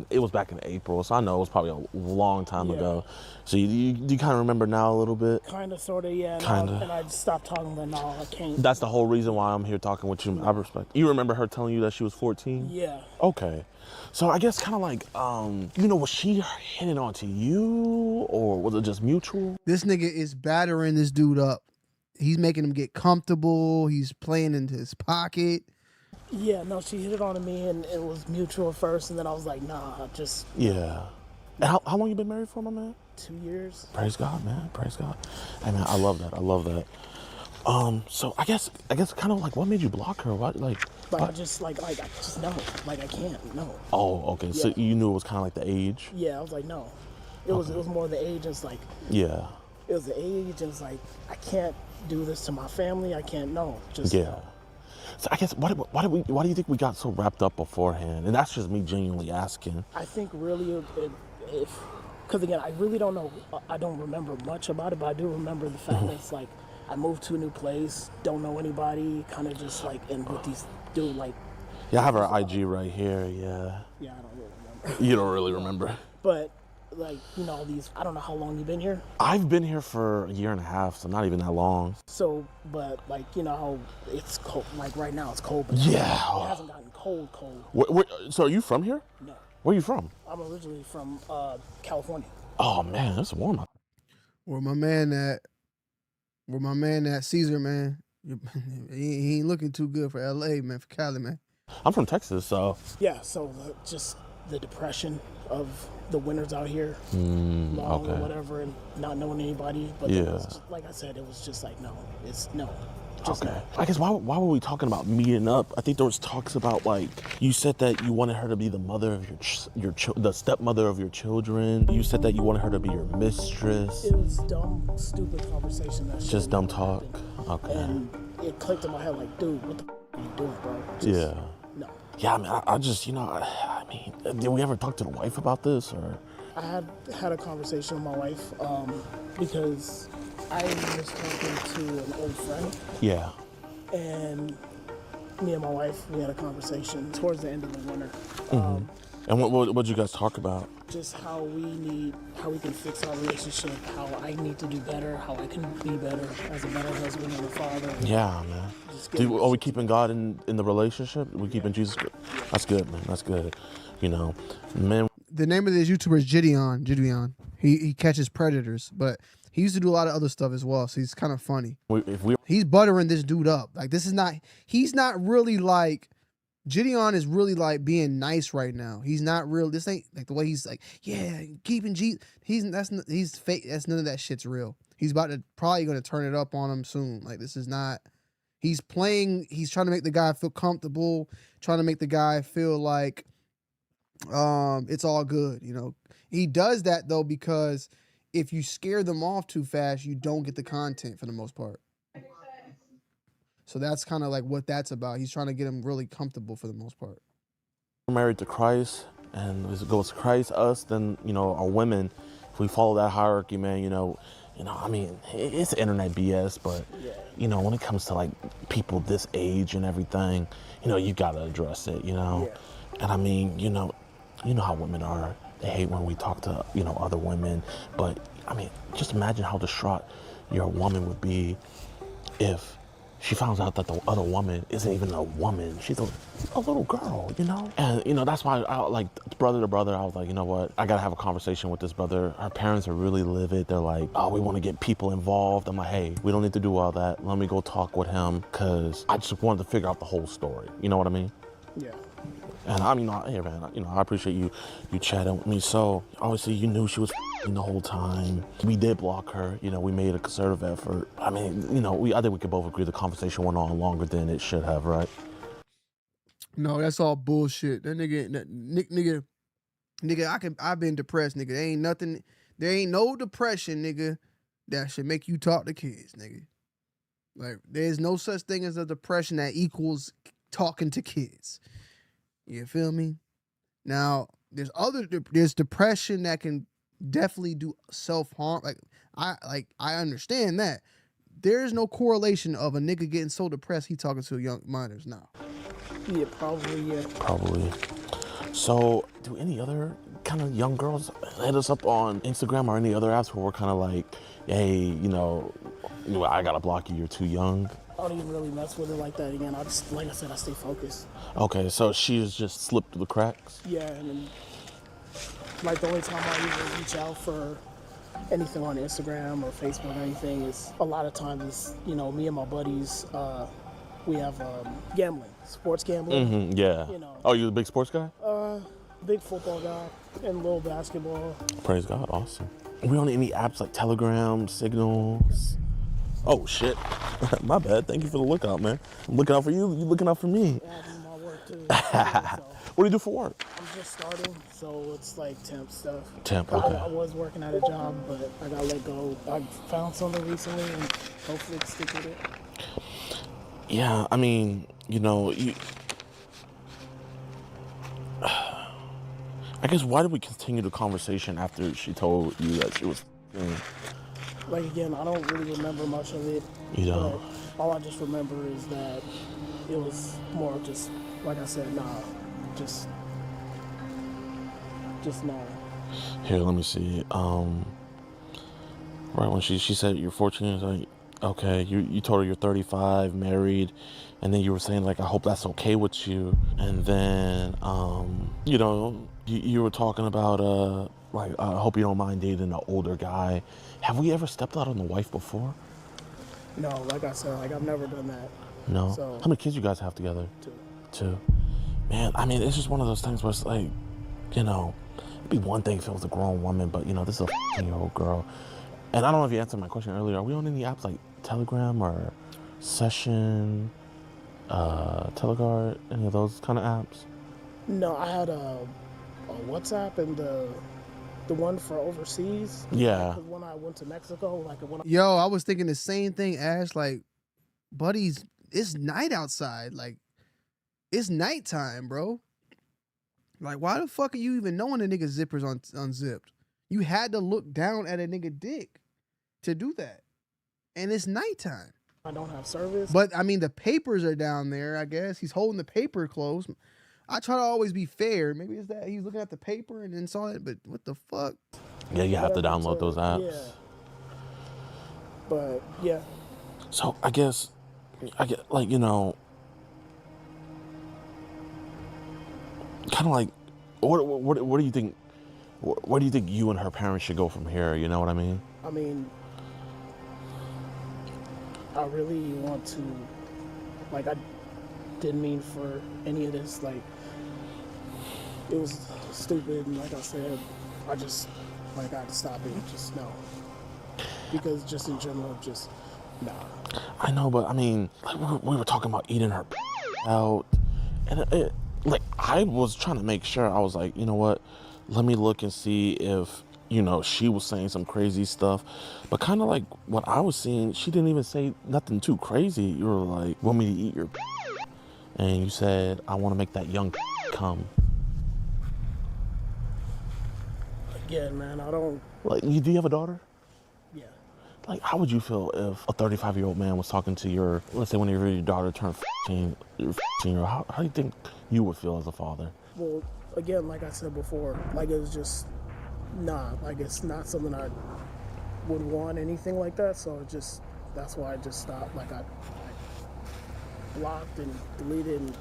E: it was back in April, so I know it was probably a long time ago. So you kind of remember now a little bit?
F: Kind of, sort of, yeah.
E: Kind of.
F: And I just stopped talking, but no, I can't.
E: That's the whole reason why I'm here talking with you. I respect. You remember her telling you that she was 14?
F: Yeah.
E: Okay. So I guess kind of like, you know, was she hitting on to you or was it just mutual?
B: This nigga is battering this dude up. He's making him get comfortable. He's playing into his pocket.
F: Yeah, no, she hit it on me and it was mutual first, and then I was like, nah, just...
E: Yeah. And how long you been married for, my man?
F: 2 years.
E: Praise God, man. Praise God. Hey, man, I love that. I love that. So I guess kind of like what made you block her? What, like
F: I just no. Like, I can't, no.
E: Oh, okay. Yeah. So you knew it was kind of like the age?
F: Yeah, I was like, no. It was more the age. It's like...
E: Yeah.
F: It was the age. It's like, I can't do this to my family. I can't, no. Just...
E: Yeah. So I guess why do you think we got so wrapped up beforehand? And that's just me genuinely asking.
F: I think really because again, I really don't know. I don't remember much about it, but I do remember the fact that it's like I moved to a new place, don't know anybody, kind of just like, and with these dude like.
E: Yeah, I have her IG right here. Yeah.
F: Yeah, I don't really remember.
E: You don't really remember.
F: But like, you know, I don't know how long you've been here.
E: I've been here for a year and a half, so not even that long.
F: So, but like, you know how it's cold, like right now it's cold, but
E: Yeah.
F: it hasn't gotten cold.
E: So are you from here?
F: No.
E: Where are you from?
F: I'm originally from California.
E: Oh man, that's warm.
B: Where my man at Caesar, man. He ain't looking too good for LA, man, for Cali, man.
E: I'm from Texas, so.
F: Yeah, so just the depression of the winters out here, long
E: okay.
F: or whatever, and not knowing anybody. But
E: Yeah.
F: it was just, like I said, it was just like, no. Just
E: Okay.
F: no.
E: I guess why were we talking about meeting up? I think there was talks about, like, you said that you wanted her to be the mother of the stepmother of your children. You said that you wanted her to be your mistress.
F: It was dumb, stupid conversation.
E: Just dumb talk. Okay.
F: And it clicked in my head like, dude, what the are you doing, bro?
E: Yeah.
F: No.
E: Yeah, I mean, I just, you know, I mean, did we ever talk to the wife about this, or?
F: I had a conversation with my wife because I was talking to an old friend.
E: Yeah.
F: And me and my wife, we had a conversation towards the end of the winter.
E: And what'd you guys talk about?
F: Just how we can fix our relationship, how I need to do better, how I can be better as a better husband and a father.
E: Yeah, man. Are we keeping God in the relationship? Are we keeping Jesus? That's good, man. That's good. You know, man.
B: The name of this YouTuber is Gideon. He catches predators, but he used to do a lot of other stuff as well, so he's kind of funny. He's buttering this dude up. Like, he's not really like, Gideon is really like being nice right now. He's not real. This ain't like the way he's like, yeah, keeping Jesus. He's fake. That's none of that shit's real. He's probably going to turn it up on him soon. Like, this is not, he's trying to make the guy feel comfortable, trying to make the guy feel like it's all good, you know. He does that though because if you scare them off too fast, you don't get the content for the most part. So that's kind of like what that's about. He's trying to get them really comfortable for the most part.
E: We're married to Christ, and it goes Christ, us, then, you know, our women. If we follow that hierarchy, man, you know, I mean, it's internet BS, but, you know, when it comes to like people this age and everything, you know, you gotta address it, you know. And I mean, you know how women are. They hate when we talk to, you know, other women. But, I mean, just imagine how distraught your woman would be if she finds out that the other woman isn't even a woman. She's a little girl, you know? And, you know, that's why I like brother to brother. I was like, you know what? I got to have a conversation with this brother. Her parents are really livid. They're like, oh, we want to get people involved. I'm like, hey, we don't need to do all that. Let me go talk with him because I just wanted to figure out the whole story. You know what I mean?
F: Yeah.
E: And I mean, hey man, you know, I appreciate you chatting with me. So obviously you knew she was the whole time. We did block her. You know, we made a concerted effort. I mean, you know, I think we could both agree the conversation went on longer than it should have, right?
B: No, that's all bullshit. That nigga, I've been depressed, nigga. There ain't no depression, nigga, that should make you talk to kids, nigga. Like, there's no such thing as a depression that equals talking to kids. You feel me? Now, there's depression that can definitely do self-harm. I understand that. There's no correlation of a nigga getting so depressed he talking to young minors now.
F: Yeah, probably, yeah.
E: Probably. So, do any other kind of young girls hit us up on Instagram or any other apps where we're kind of like, hey, you know, I gotta block you, you're too young?
F: I don't even really mess with her like that again. Like I said, I stay focused.
E: Okay, so she's just slipped through the cracks?
F: Yeah, and then, like, the only time I even reach out for anything on Instagram or Facebook or anything is a lot of times, you know, me and my buddies, we have gambling, sports gambling.
E: Mm-hmm, yeah.
F: You know.
E: Oh, you a big sports guy?
F: Big football guy and a little basketball.
E: Praise God, awesome. Are we on any apps like Telegram, Signals? Oh shit, my bad. Thank you for the lookout, man. I'm looking out for you. You looking out for me.
F: Yeah, I do my work too.
E: What do you do for work?
F: I'm just starting, so it's like temp stuff.
E: Temp, okay.
F: I was working at a job, but I got let go. I found something recently, and hopefully stick with it.
E: Yeah, I mean, you know, I guess why did we continue the conversation after she told you that she was?
F: Like, again, I don't really remember much of it.
E: You know.
F: All I just remember is that it was more of just, like I said, just just no.
E: Here, let me see. Right when she said you're 14, it's like, okay, you told her you're 35, married, and then you were saying like, I hope that's okay with you. And then, you know, you were talking about like, I hope you don't mind dating an older guy. Have we ever stepped out on the wife before?
F: No, like I said, like I've never done that.
E: No.
F: So,
E: how many kids you guys have together?
F: 2.
E: 2. Man, I mean, it's just one of those things where it's like, you know, it'd be one thing if it was a grown woman, but you know, this is a 15-year-old girl. And I don't know if you answered my question earlier. Are we on any apps like Telegram or Session, Teleguard, any of those kind of apps?
F: No, I had a WhatsApp and the one for overseas.
E: Yeah.
F: Like, when I went to Mexico, like when
B: Yo, I was thinking the same thing, Ash. Like, buddies, it's night outside. Like, it's nighttime, bro. Like, why the fuck are you even knowing the nigga zippers unzipped? You had to look down at a nigga dick to do that. And it's nighttime.
F: I don't have service.
B: But, I mean, the papers are down there, I guess. He's holding the paper close. I try to always be fair. Maybe it's that he's looking at the paper and then saw it, but what the fuck?
E: Yeah, you have to download those apps.
F: Yeah. But, yeah.
E: So, I get, like, you know, kind of like, what do you think? Where do you think you and her parents should go from here? You know what I mean?
F: I mean, I really want to, like, I didn't mean for any of this. Like, it was stupid. And like I said, I just, like, I had to stop it. Just no. Because just in general, just, nah.
E: I know, but I mean, like we were talking about eating her out. And like, I was trying to make sure. I was like, you know what? Let me look and see if, you know, she was saying some crazy stuff. But kind of like what I was seeing, she didn't even say nothing too crazy. You were like, want me to eat your and you said, I want to make that young come.
F: Again, man, I don't...
E: Like, do you have a daughter?
F: Yeah.
E: Like, how would you feel if a 35-year-old man was talking to your, let's say when your daughter turned 15, how do you think you would feel as a father?
F: Well, again, like I said before, like it was just, nah, like it's not something I would want, anything like that. So it just, that's why I just stopped. Like I blocked and deleted. And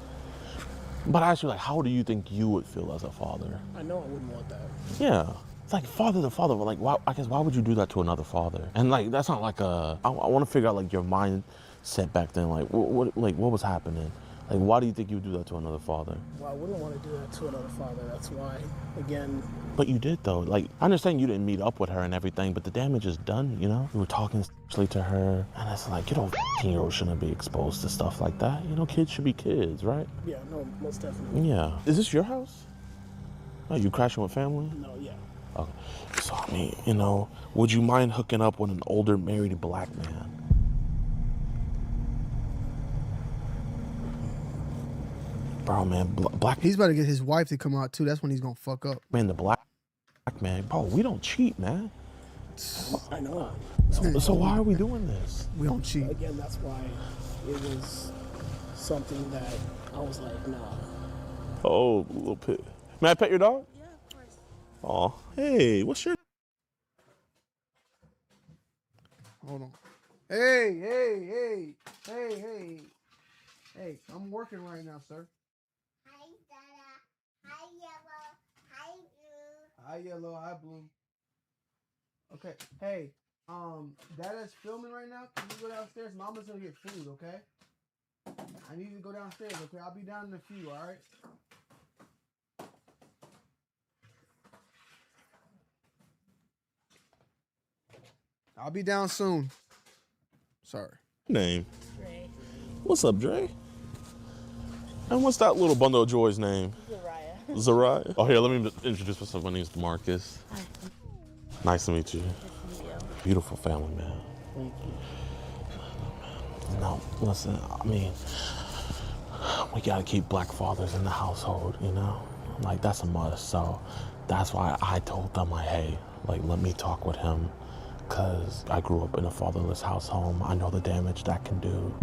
E: but I asked you, like, how do you think you would feel as a father?
F: I know I wouldn't want that.
E: Yeah. It's like father to father, but like, why would you do that to another father? And like, that's not like I want to figure out like your mindset back then. Like, what was happening? Like, why do you think you would do that to another father?
F: Well, I wouldn't want to do that to another father. That's why, again.
E: But you did, though. Like, I understand you didn't meet up with her and everything, but the damage is done, you know? You were talking sexually to her, and it's like, you know, 15-year-olds shouldn't be exposed to stuff like that. You know, kids should be kids, right?
F: Yeah, no, most definitely.
E: Yeah. Is this your house? Are you crashing with family?
F: No, yeah.
E: Okay. So, I mean, you know, would you mind hooking up with an older married black man? Bro, man, black...
B: He's about to get his wife to come out, too. That's when he's going to fuck up.
E: Man, the black man. Bro, we don't cheat, man.
F: I know.
E: So why are we doing this?
B: We don't cheat.
F: Again, that's why it was something that I was like, nah.
E: Oh, little pet. May I pet your dog? Yeah, of course. Aw, hey, what's your...
B: Hold on. Hey, I'm working right now, sir.
L: Hi, Dada. Hi, Yellow. Hi, Blue.
B: Hi, Yellow. Hi, Blue. Okay. Hey, Dada's filming right now. Can you go downstairs? Mama's gonna get food, okay? I need you to go downstairs, okay? I'll be down in a few, all right? I'll be down soon. Sorry.
E: Name?
L: Dre.
E: What's up, Dre? And what's that little bundle of joy's name?
L: Zariah.
E: Zariah? Oh, here, let me introduce myself. My name's Marcus.
L: Hi.
E: Nice to meet you.
L: Nice to meet you.
E: Beautiful family, man.
F: Thank you.
E: No, listen, I mean, we gotta keep black fathers in the household, you know? Like, that's a must. So that's why I told them, like, hey, like, let me talk with him. Because I grew up in a fatherless household. I know the damage that can do.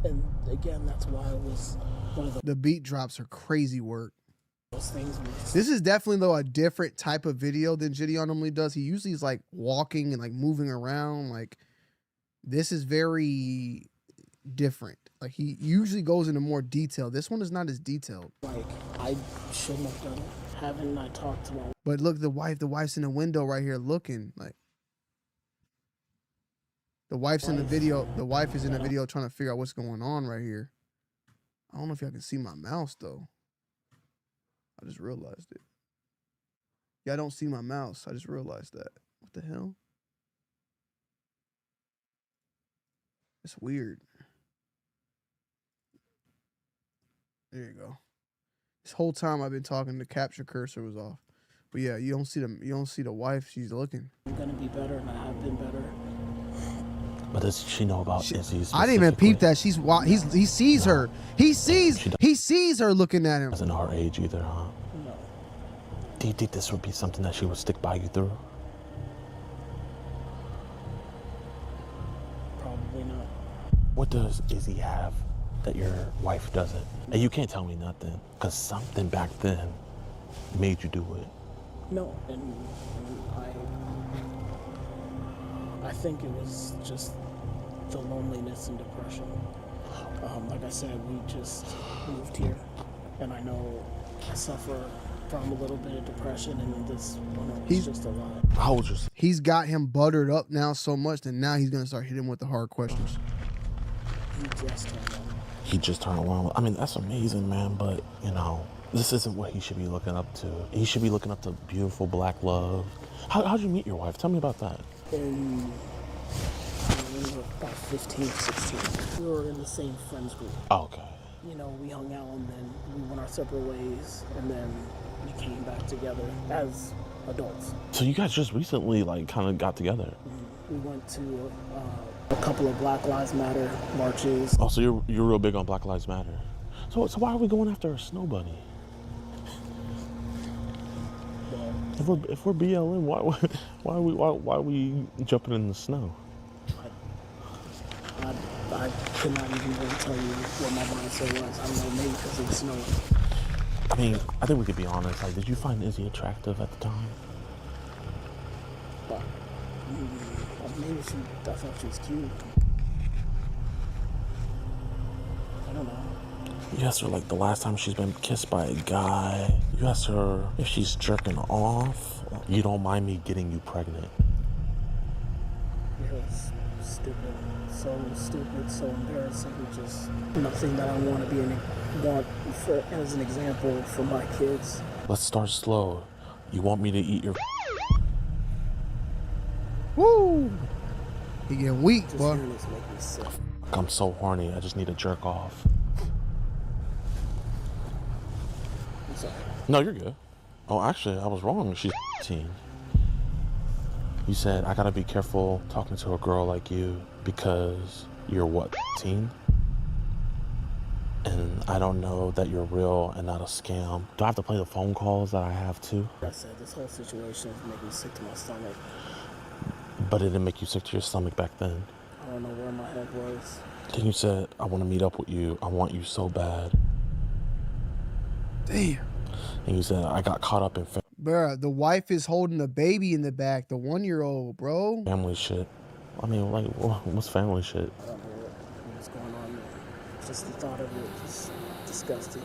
F: And again, that's why it was one of
B: The beat drops are crazy work.
F: those things.
B: This is definitely though a different type of video than Gideon normally does. He usually is like walking and like moving around. Like this is very different. Like he usually goes into more detail. This one is not as detailed.
F: Like I shouldn't have done it. Haven't I talked to my?
B: But look, the wife's in the window right here looking. Like the wife's in the video. The wife is in the video trying to figure out what's going on right here. I don't know if y'all can see my mouse though. I just realized it. Yeah, I don't see my mouse. I just realized that. What the hell? It's weird. There you go. This whole time I've been talking, the capture cursor was off. But yeah, you don't see the wife. She's looking.
F: I'm gonna be better, and I have been better.
E: But does she know about Izzy?
B: I didn't even peep that. He sees her. He sees her looking at him.
E: Doesn't know her age either, huh?
F: No.
E: Do you think this would be something that she would stick by you through?
F: Probably not.
E: What does Izzy have that your wife doesn't? And you can't tell me nothing, because something back then made you do it.
F: No, and I think it was just the loneliness and depression. Like I said, we just moved here, and I know I suffer from a little bit of depression, and this one was just a lot.
E: How old is
B: He's got him buttered up now so much that now he's gonna start hitting him with the hard questions.
F: He just turned on.
E: I mean, that's amazing, man, but, you know, this isn't what he should be looking up to. He should be looking up to beautiful black love. How'd you meet your wife? Tell me about that.
F: We were about 15, 16. We were in the same friends group.
E: Oh, okay.
F: You know, we hung out and then we went our separate ways, and then we came back together as adults.
E: So you guys just recently, like, kind of got together?
F: We went to a couple of Black Lives Matter marches.
E: Oh, so you're real big on Black Lives Matter. So why are we going after a snow bunny? If we're BLM, why are we jumping in the snow?
F: I could not even really tell you what my mindset was. I don't know, maybe because of the snow.
E: I mean, I think we could be honest. Like, did you find Izzy attractive at the time?
F: But maybe I thought she was cute. I don't know.
E: You asked her, like, the last time she's been kissed by a guy. You asked her if she's jerking off. You don't mind me getting you pregnant.
F: Yeah, it's stupid. So stupid, so embarrassing. Just nothing that I want to be as an example for my kids.
E: Let's start slow. You want me to eat your...
B: Woo! He getting weak, boy.
F: Hearing this make me sick.
E: I'm so horny. I just need to jerk off.
F: I'm sorry.
E: No, you're good. Oh, actually, I was wrong. She's 18. You said, I gotta be careful talking to a girl like you because you're what, 18? And I don't know that you're real and not a scam. Do I have to play the phone calls that I have too?
F: Like I said, this whole situation is making me sick to my stomach.
E: But it didn't make you sick to your stomach back then.
F: I don't know where my head was.
E: Then you said, I want to meet up with you. I want you so bad.
B: Damn.
E: And you said, I got caught up in
B: Bruh, the wife is holding a baby in the back, the 1-year-old, bro.
E: family shit. I mean, like, what's family shit?
F: I don't know what's going on there. Just the thought of it is disgusting.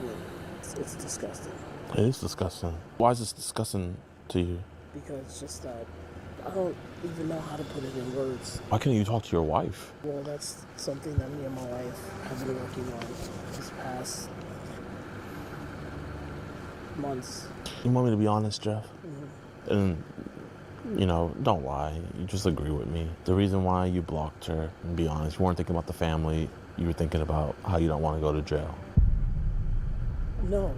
F: It's disgusting.
E: It is disgusting. Why is this disgusting to you?
F: Because just that I don't even know how to put it in words.
E: Why can't you talk to your wife?
F: Well, that's something that me and my wife have been working on this past months.
E: You want me to be honest, Jeff?
F: Mm-hmm.
E: And, you know, don't lie. You just agree with me. The reason why you blocked her, and be honest, you weren't thinking about the family. You were thinking about how you don't want to go to jail.
F: No.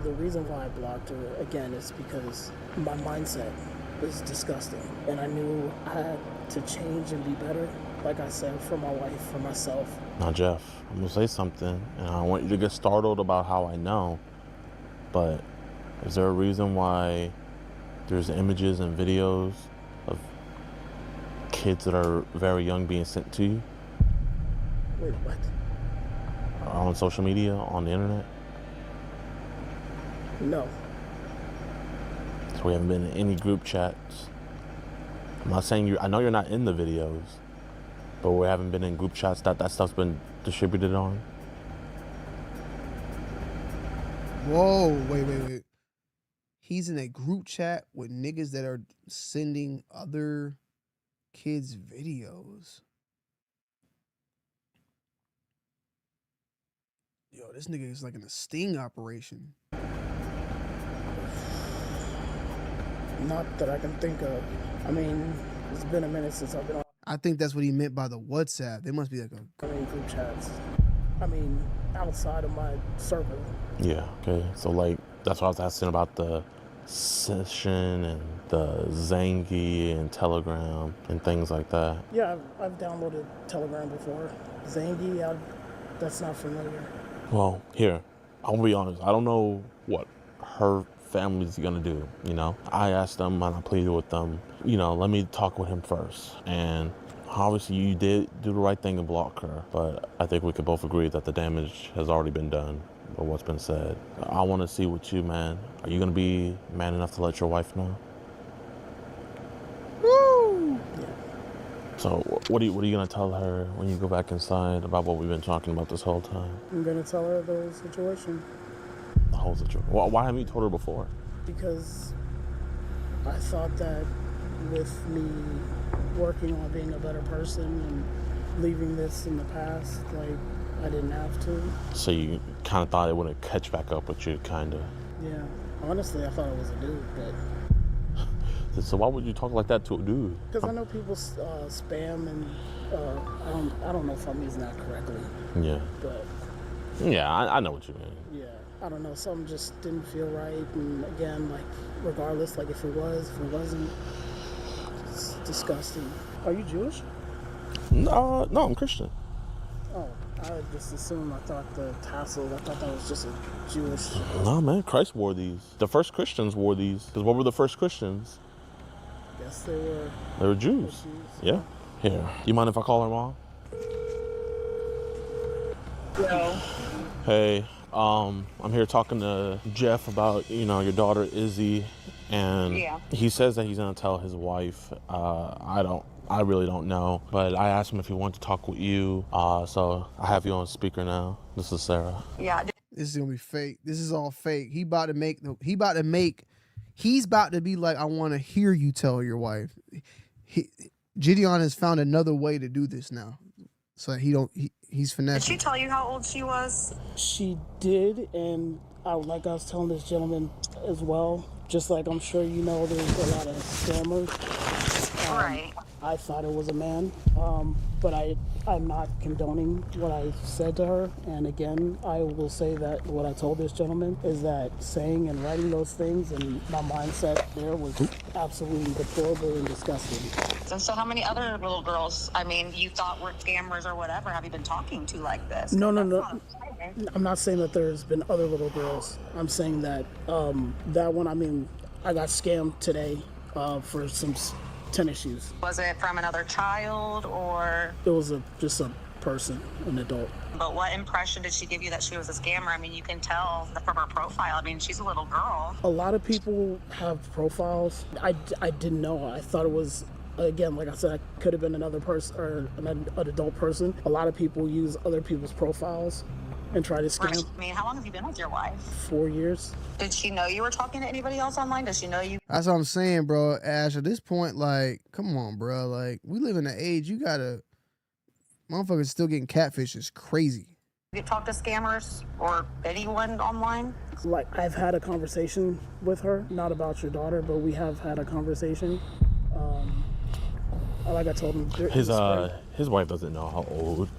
F: The reason why I blocked her, again, is because my mindset is disgusting. And I knew I had to change and be better, like I said, for my wife, for myself.
E: Now, Jeff, I'm going to say something, and I don't want you to get startled about how I know, but is there a reason why there's images and videos of kids that are very young being sent to you?
F: Wait, what?
E: On social media, on the internet?
F: No.
E: So we haven't been in any group chats. I'm not saying I know you're not in the videos, but we haven't been in group chats that stuff's been distributed on.
B: Whoa, wait. He's in a group chat with niggas that are sending other kids videos. Yo, this nigga is like in a sting operation.
F: Not that I can think of. I mean, it's been a minute since I've been on
B: I think that's what he meant by the WhatsApp. They must be like
F: group chats. I mean, outside of my circle.
E: Yeah, okay. So like, that's what I was asking about the Session and the Zangy and Telegram and things like that.
F: Yeah, I've downloaded Telegram before. Zangy, that's not familiar.
E: Well, here, I'll be honest. I don't know what her family's gonna do, you know? I asked them and I pleaded with them, you know, let me talk with him first. And obviously you did do the right thing and block her, but I think we could both agree that the damage has already been done or what's been said. I want to see with you, man. Are you gonna be man enough to let your wife know?
B: Woo!
E: So what are you gonna tell her when you go back inside about what we've been talking about this whole time?
F: I'm gonna tell her the situation.
E: The whole situation. Why haven't you told her before?
F: Because I thought that with me working on being a better person and leaving this in the past, like, I didn't have to.
E: So you kind of thought it wouldn't catch back up with you, kind of.
F: Yeah. Honestly, I thought it was a dude, but...
E: So why would you talk like that to a dude?
F: Because I know people spam and I don't know if I'm using that correctly.
E: Yeah.
F: But...
E: Yeah, I know what you mean.
F: Yeah. I don't know, something just didn't feel right. And again, like, regardless, like, if it wasn't, it's disgusting. Are you Jewish?
E: No, I'm Christian.
F: Oh, I just assumed, I thought the tassel, I thought that was just a Jewish...
E: No, man, Christ wore these. The first Christians wore these. Because what were the first Christians?
F: Yes, they were...
E: They were Jews. Yeah. Here. You mind if I call her mom?
G: No.
E: Hey, I'm here talking to Jeff about, you know, your daughter Izzy, and he says that he's gonna tell his wife. I really don't know, but I asked him if he wanted to talk with you. So I have you on speaker now. This is Sarah.
G: Yeah.
B: This is gonna be fake. This is all fake. He's about to be like, I want to hear you tell your wife. Gideon has found another way to do this now, so that he's finessing.
G: Did she tell you how old she was?
F: She did, and I was telling this gentleman as well, just like I'm sure you know, there's a lot of scammers.
G: Right.
F: I thought it was a man, but I'm not condoning what I said to her. And again, I will say that what I told this gentleman is that saying and writing those things and my mindset there was absolutely deplorable and disgusting.
G: And so how many other little girls, I mean, you thought were scammers or whatever, have you been talking to like this?
F: No. I'm not saying that there's been other little girls. I'm saying that that one, I mean, I got scammed today for some tennis shoes.
G: Was it from another child or?
F: It was just a person, an adult.
G: But what impression did she give you that she was a scammer? I mean, you can tell from her profile. I mean, she's a little girl.
F: A lot of people have profiles. I didn't know. I thought it was, again, like I said, I could have been another person or an adult person. A lot of people use other people's profiles and try to scam.
G: I mean, how long have you been with your wife?
F: 4 years.
G: Did she know you were talking to anybody else online? Does she know you?
B: That's what I'm saying, bro. Ash, at this point, like, come on, bro. Like, we live in an age, you gotta, motherfuckers still getting catfish is crazy.
G: You talk to scammers or anyone online?
F: Like, I've had a conversation with her, not about your daughter, but we have had a conversation. Like I told him,
E: his wife doesn't know how old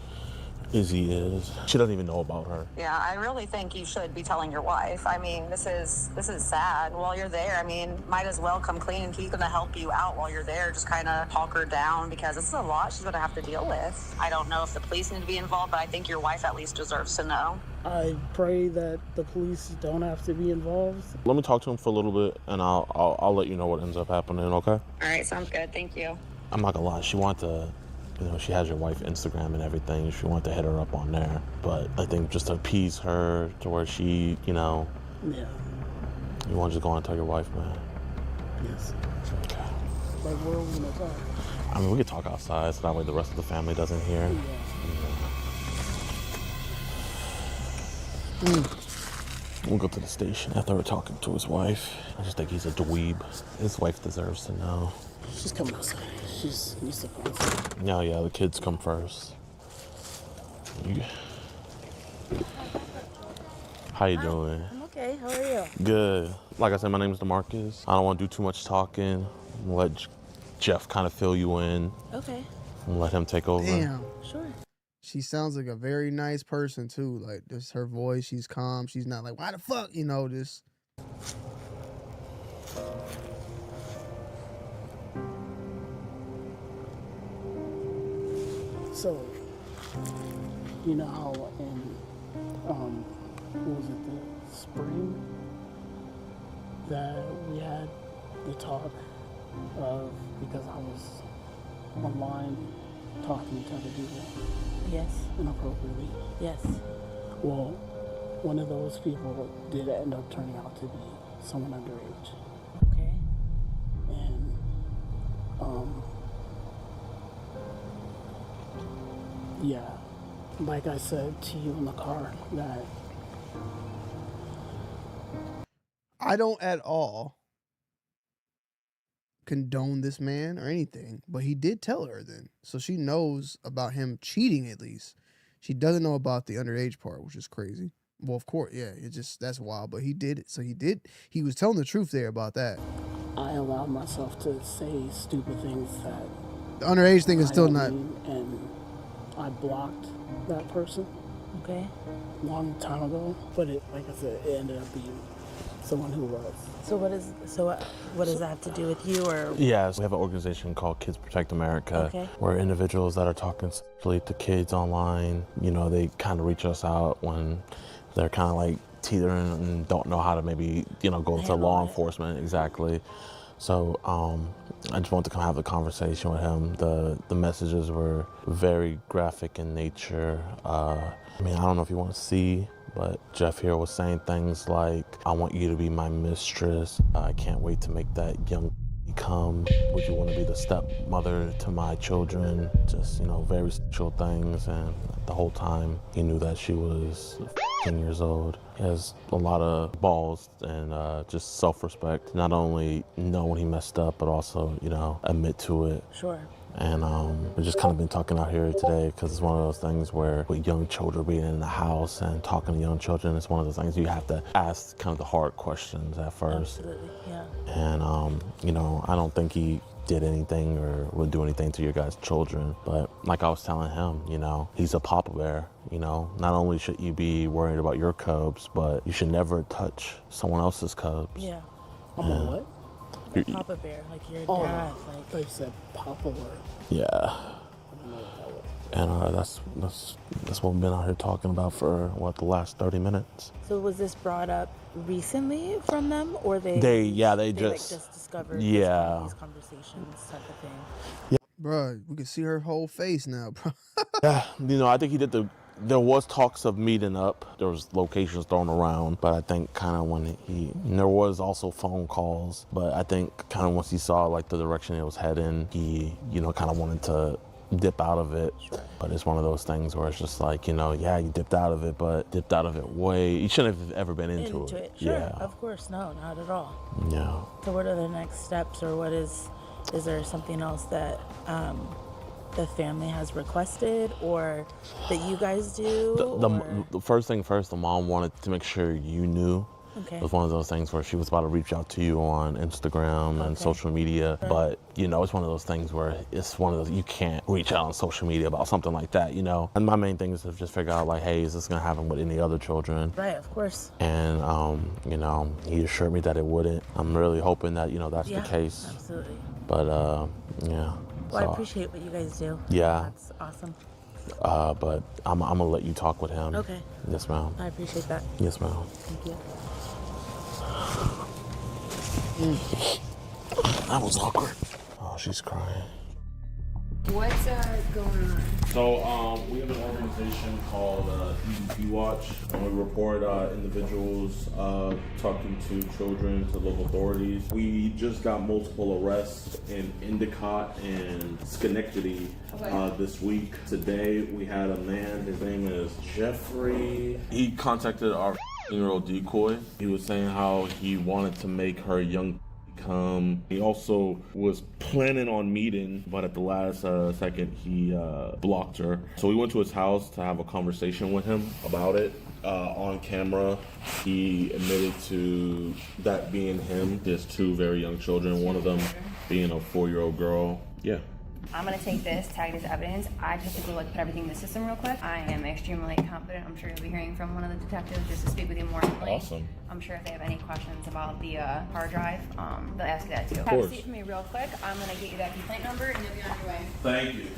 E: Izzy is. She doesn't even know about her.
G: Yeah, I really think you should be telling your wife. I mean, this is sad. While you're there, I mean, might as well come clean, and he's going to help you out while you're there. Just kind of talk her down, because this is a lot she's going to have to deal with. I don't know if the police need to be involved, but I think your wife at least deserves to know.
F: I pray that the police don't have to be involved.
E: Let me talk to him for a little bit, and I'll let you know what ends up happening, okay?
G: All right, sounds good. Thank you.
E: I'm not gonna lie, she wanted to, you know, she has your wife's Instagram and everything. She wanted to hit her up on there. But I think just to appease her to where she, you know,
F: yeah,
E: You want to just go and tell your wife, man?
F: Yes.
E: Okay.
F: Like, where are we gonna talk?
E: I mean, we could talk outside so that way the rest of the family doesn't hear. We'll go to the station after we're talking to his wife. I just think he's a dweeb. His wife deserves to know.
F: She's coming outside. She's needs to come outside.
E: No, yeah, the kids come first. How you doing?
L: I'm okay. How are you?
E: Good. Like I said, my name is DeMarcus. I don't want to do too much talking. Let Jeff kind of fill you in.
L: Okay.
E: And let him take over.
B: Damn.
L: Sure.
B: She sounds like a very nice person too. Like just her voice, she's calm. She's not like, why the fuck, you know, just.
F: So, you know how in, what was it, the spring, that we had the talk of, because I was online talking to other people.
L: Yes.
F: Inappropriately.
L: Yes.
F: Well, one of those people did end up turning out to be someone underage.
L: Okay.
F: And, yeah, like I said to you in the car, that
B: I don't at all condone this man or anything, but he did tell her then. So she knows about him cheating at least. She doesn't know about the underage part, which is crazy. Well, of course, yeah, it just, that's wild, but he did it. So he was telling the truth there about that.
F: I allowed myself to say stupid things that
B: The underage thing is
F: I
B: still
F: don't
B: not.
F: mean, and I blocked that person
L: Okay.
F: long time ago, but it, like I said, it ended up being someone who was.
L: So what does that have to do with you, or?
E: Yes, we have an organization called Kids Protect America,
L: Okay.
E: where individuals that are talking sexually to kids online, you know, they kind of reach us out when they're kind of like teetering and don't know how to maybe, you know, go to law enforcement. Exactly. So I just wanted to come have a conversation with him. The messages were very graphic in nature. I mean, I don't know if you want to see, but Jeff here was saying things like, I want you to be my mistress. I can't wait to make that young come. Would you want to be the stepmother to my children? Just, you know, very sexual things. And the whole time he knew that she was 15 years old. He has a lot of balls and just self-respect. Not only know when he messed up, but also, you know, admit to it.
L: Sure.
E: And we've just kind of been talking out here today because it's one of those things where with young children being in the house and talking to young children, it's one of those things you have to ask kind of the hard questions at first.
L: Absolutely, yeah.
E: And, you know, I don't think he did anything or would do anything to your guys' children. But like I was telling him, you know, he's a papa bear. You know, not only should you be worried about your cubs, but you should never touch someone else's cubs.
L: Yeah.
F: I'm a what?
L: Papa bear, like your
F: Oh,
L: dad.
F: I thought you said Papa Bear.
E: Yeah.
F: I don't know what that was.
E: And that's what we've been out here talking about for, the last 30 minutes.
L: So was this brought up recently from them, or they
E: just
L: discovered these conversations type of thing?
E: Yeah.
B: Bruh, we can see her whole face now, bro.
E: Yeah, you know, I think there was talks of meeting up. There was locations thrown around, but I think kind of when there was also phone calls, but I think kind of once he saw like the direction it was heading, he, you know, kind of wanted to dip out of it. Sure. But it's one of those things where it's just like, you know, yeah, you dipped out of it, but dipped out of it you shouldn't have ever been into it.
L: Sure,
E: yeah.
L: Of course, no, not at all.
E: Yeah.
L: So what are the next steps, or is there something else that the family has requested or that you guys do?
E: The first thing first, the mom wanted to make sure you knew.
L: Okay.
E: It was one of those things where she was about to reach out to you on Instagram and social media, but you know, it's one of those things where it's one of those, you can't reach out on social media about something like that, you know? And my main thing is to just figure out like, hey, is this gonna happen with any other children?
L: Right, of course.
E: And, you know, he assured me that it wouldn't. I'm really hoping that, you know, that's the case.
L: Absolutely.
E: But, yeah.
L: Well, I appreciate what you guys do.
E: Yeah.
L: That's awesome.
E: But I'm gonna let you talk with him.
L: Okay.
E: Yes, ma'am.
L: I appreciate that.
E: Yes, ma'am.
L: Thank you.
E: That was awkward. Oh, she's crying.
M: What's going on?
E: So we have an organization called EDP Watch, and we report individuals talking to children, to local authorities. We just got multiple arrests in Endicott and Schenectady this week. Today we had a man, his name is Jeffrey. He contacted our 15-year-old decoy. He was saying how he wanted to make her young come. He also was planning on meeting, but at the last second he blocked her. So we went to his house to have a conversation with him about it. On camera, he admitted to that being him. He has two very young children, one of them being a 4-year-old girl. Yeah.
M: I'm gonna take this, tag it as evidence. I just have to put everything in the system real quick. I am extremely confident. I'm sure you'll be hearing from one of the detectives just to speak with you more.
E: Awesome.
M: I'm sure if they have any questions about the hard drive, they'll ask you that too.
E: Of
M: Have a
E: course.
M: seat for me real quick. I'm gonna get you that complaint number and you'll be on your way.
E: Thank you.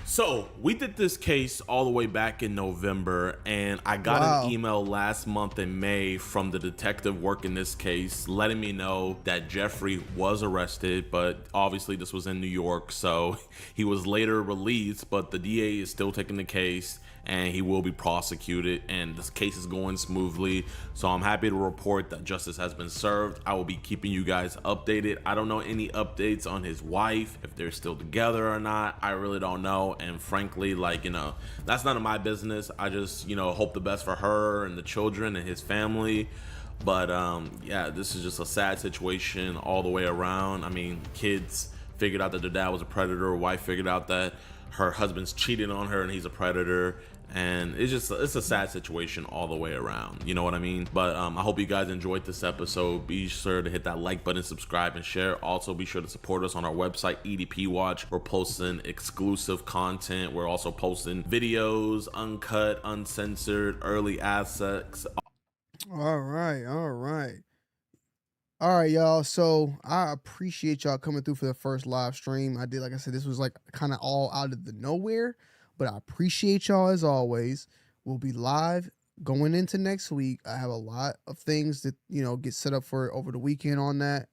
H: So we did this case all the way back in November, and I got an email last month in May from the detective working this case letting me know that Jeffrey was arrested, but obviously this was in New York, so he was later released, but the DA is still taking the case and he will be prosecuted, and this case is going smoothly. So I'm happy to report that justice has been served. I will be keeping you guys updated. I don't know any updates on his wife, if they're still together or not. I really don't know, and frankly, like, you know, that's none of my business. I just, you know, hope the best for her and the children and his family. But yeah, this is just a sad situation all the way around. I mean, kids figured out that their dad was a predator, wife figured out that her husband's cheating on her and he's a predator, and it's a sad situation all the way around, you know what I mean? But I hope you guys enjoyed this episode. Be sure to hit that like button, subscribe, and share. Also be sure to support us on our website, EDP Watch. We're posting exclusive content. We're also posting videos, uncut, uncensored, early access.
B: All right, y'all. So I appreciate y'all coming through for the first live stream. I did, like I said, this was like kind of all out of the nowhere, but I appreciate y'all as always. We'll be live going into next week. I have a lot of things that, you know, get set up for over the weekend on that.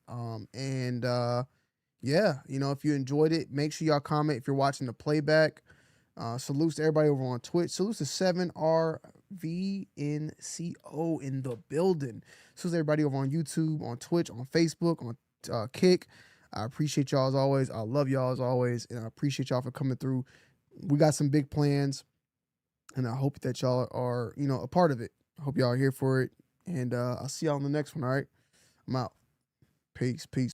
B: Yeah, you know, if you enjoyed it, make sure y'all comment if you're watching the playback. Salutes to everybody over on Twitch. Salutes to 7RVNCO in the building. Salutes to everybody over on YouTube, on Twitch, on Facebook, on Kick. I appreciate y'all as always. I love y'all as always, and I appreciate y'all for coming through. We got some big plans, and I hope that y'all are, you know, a part of it. I hope y'all are here for it, and I'll see y'all on the next one, all right? I'm out. Peace.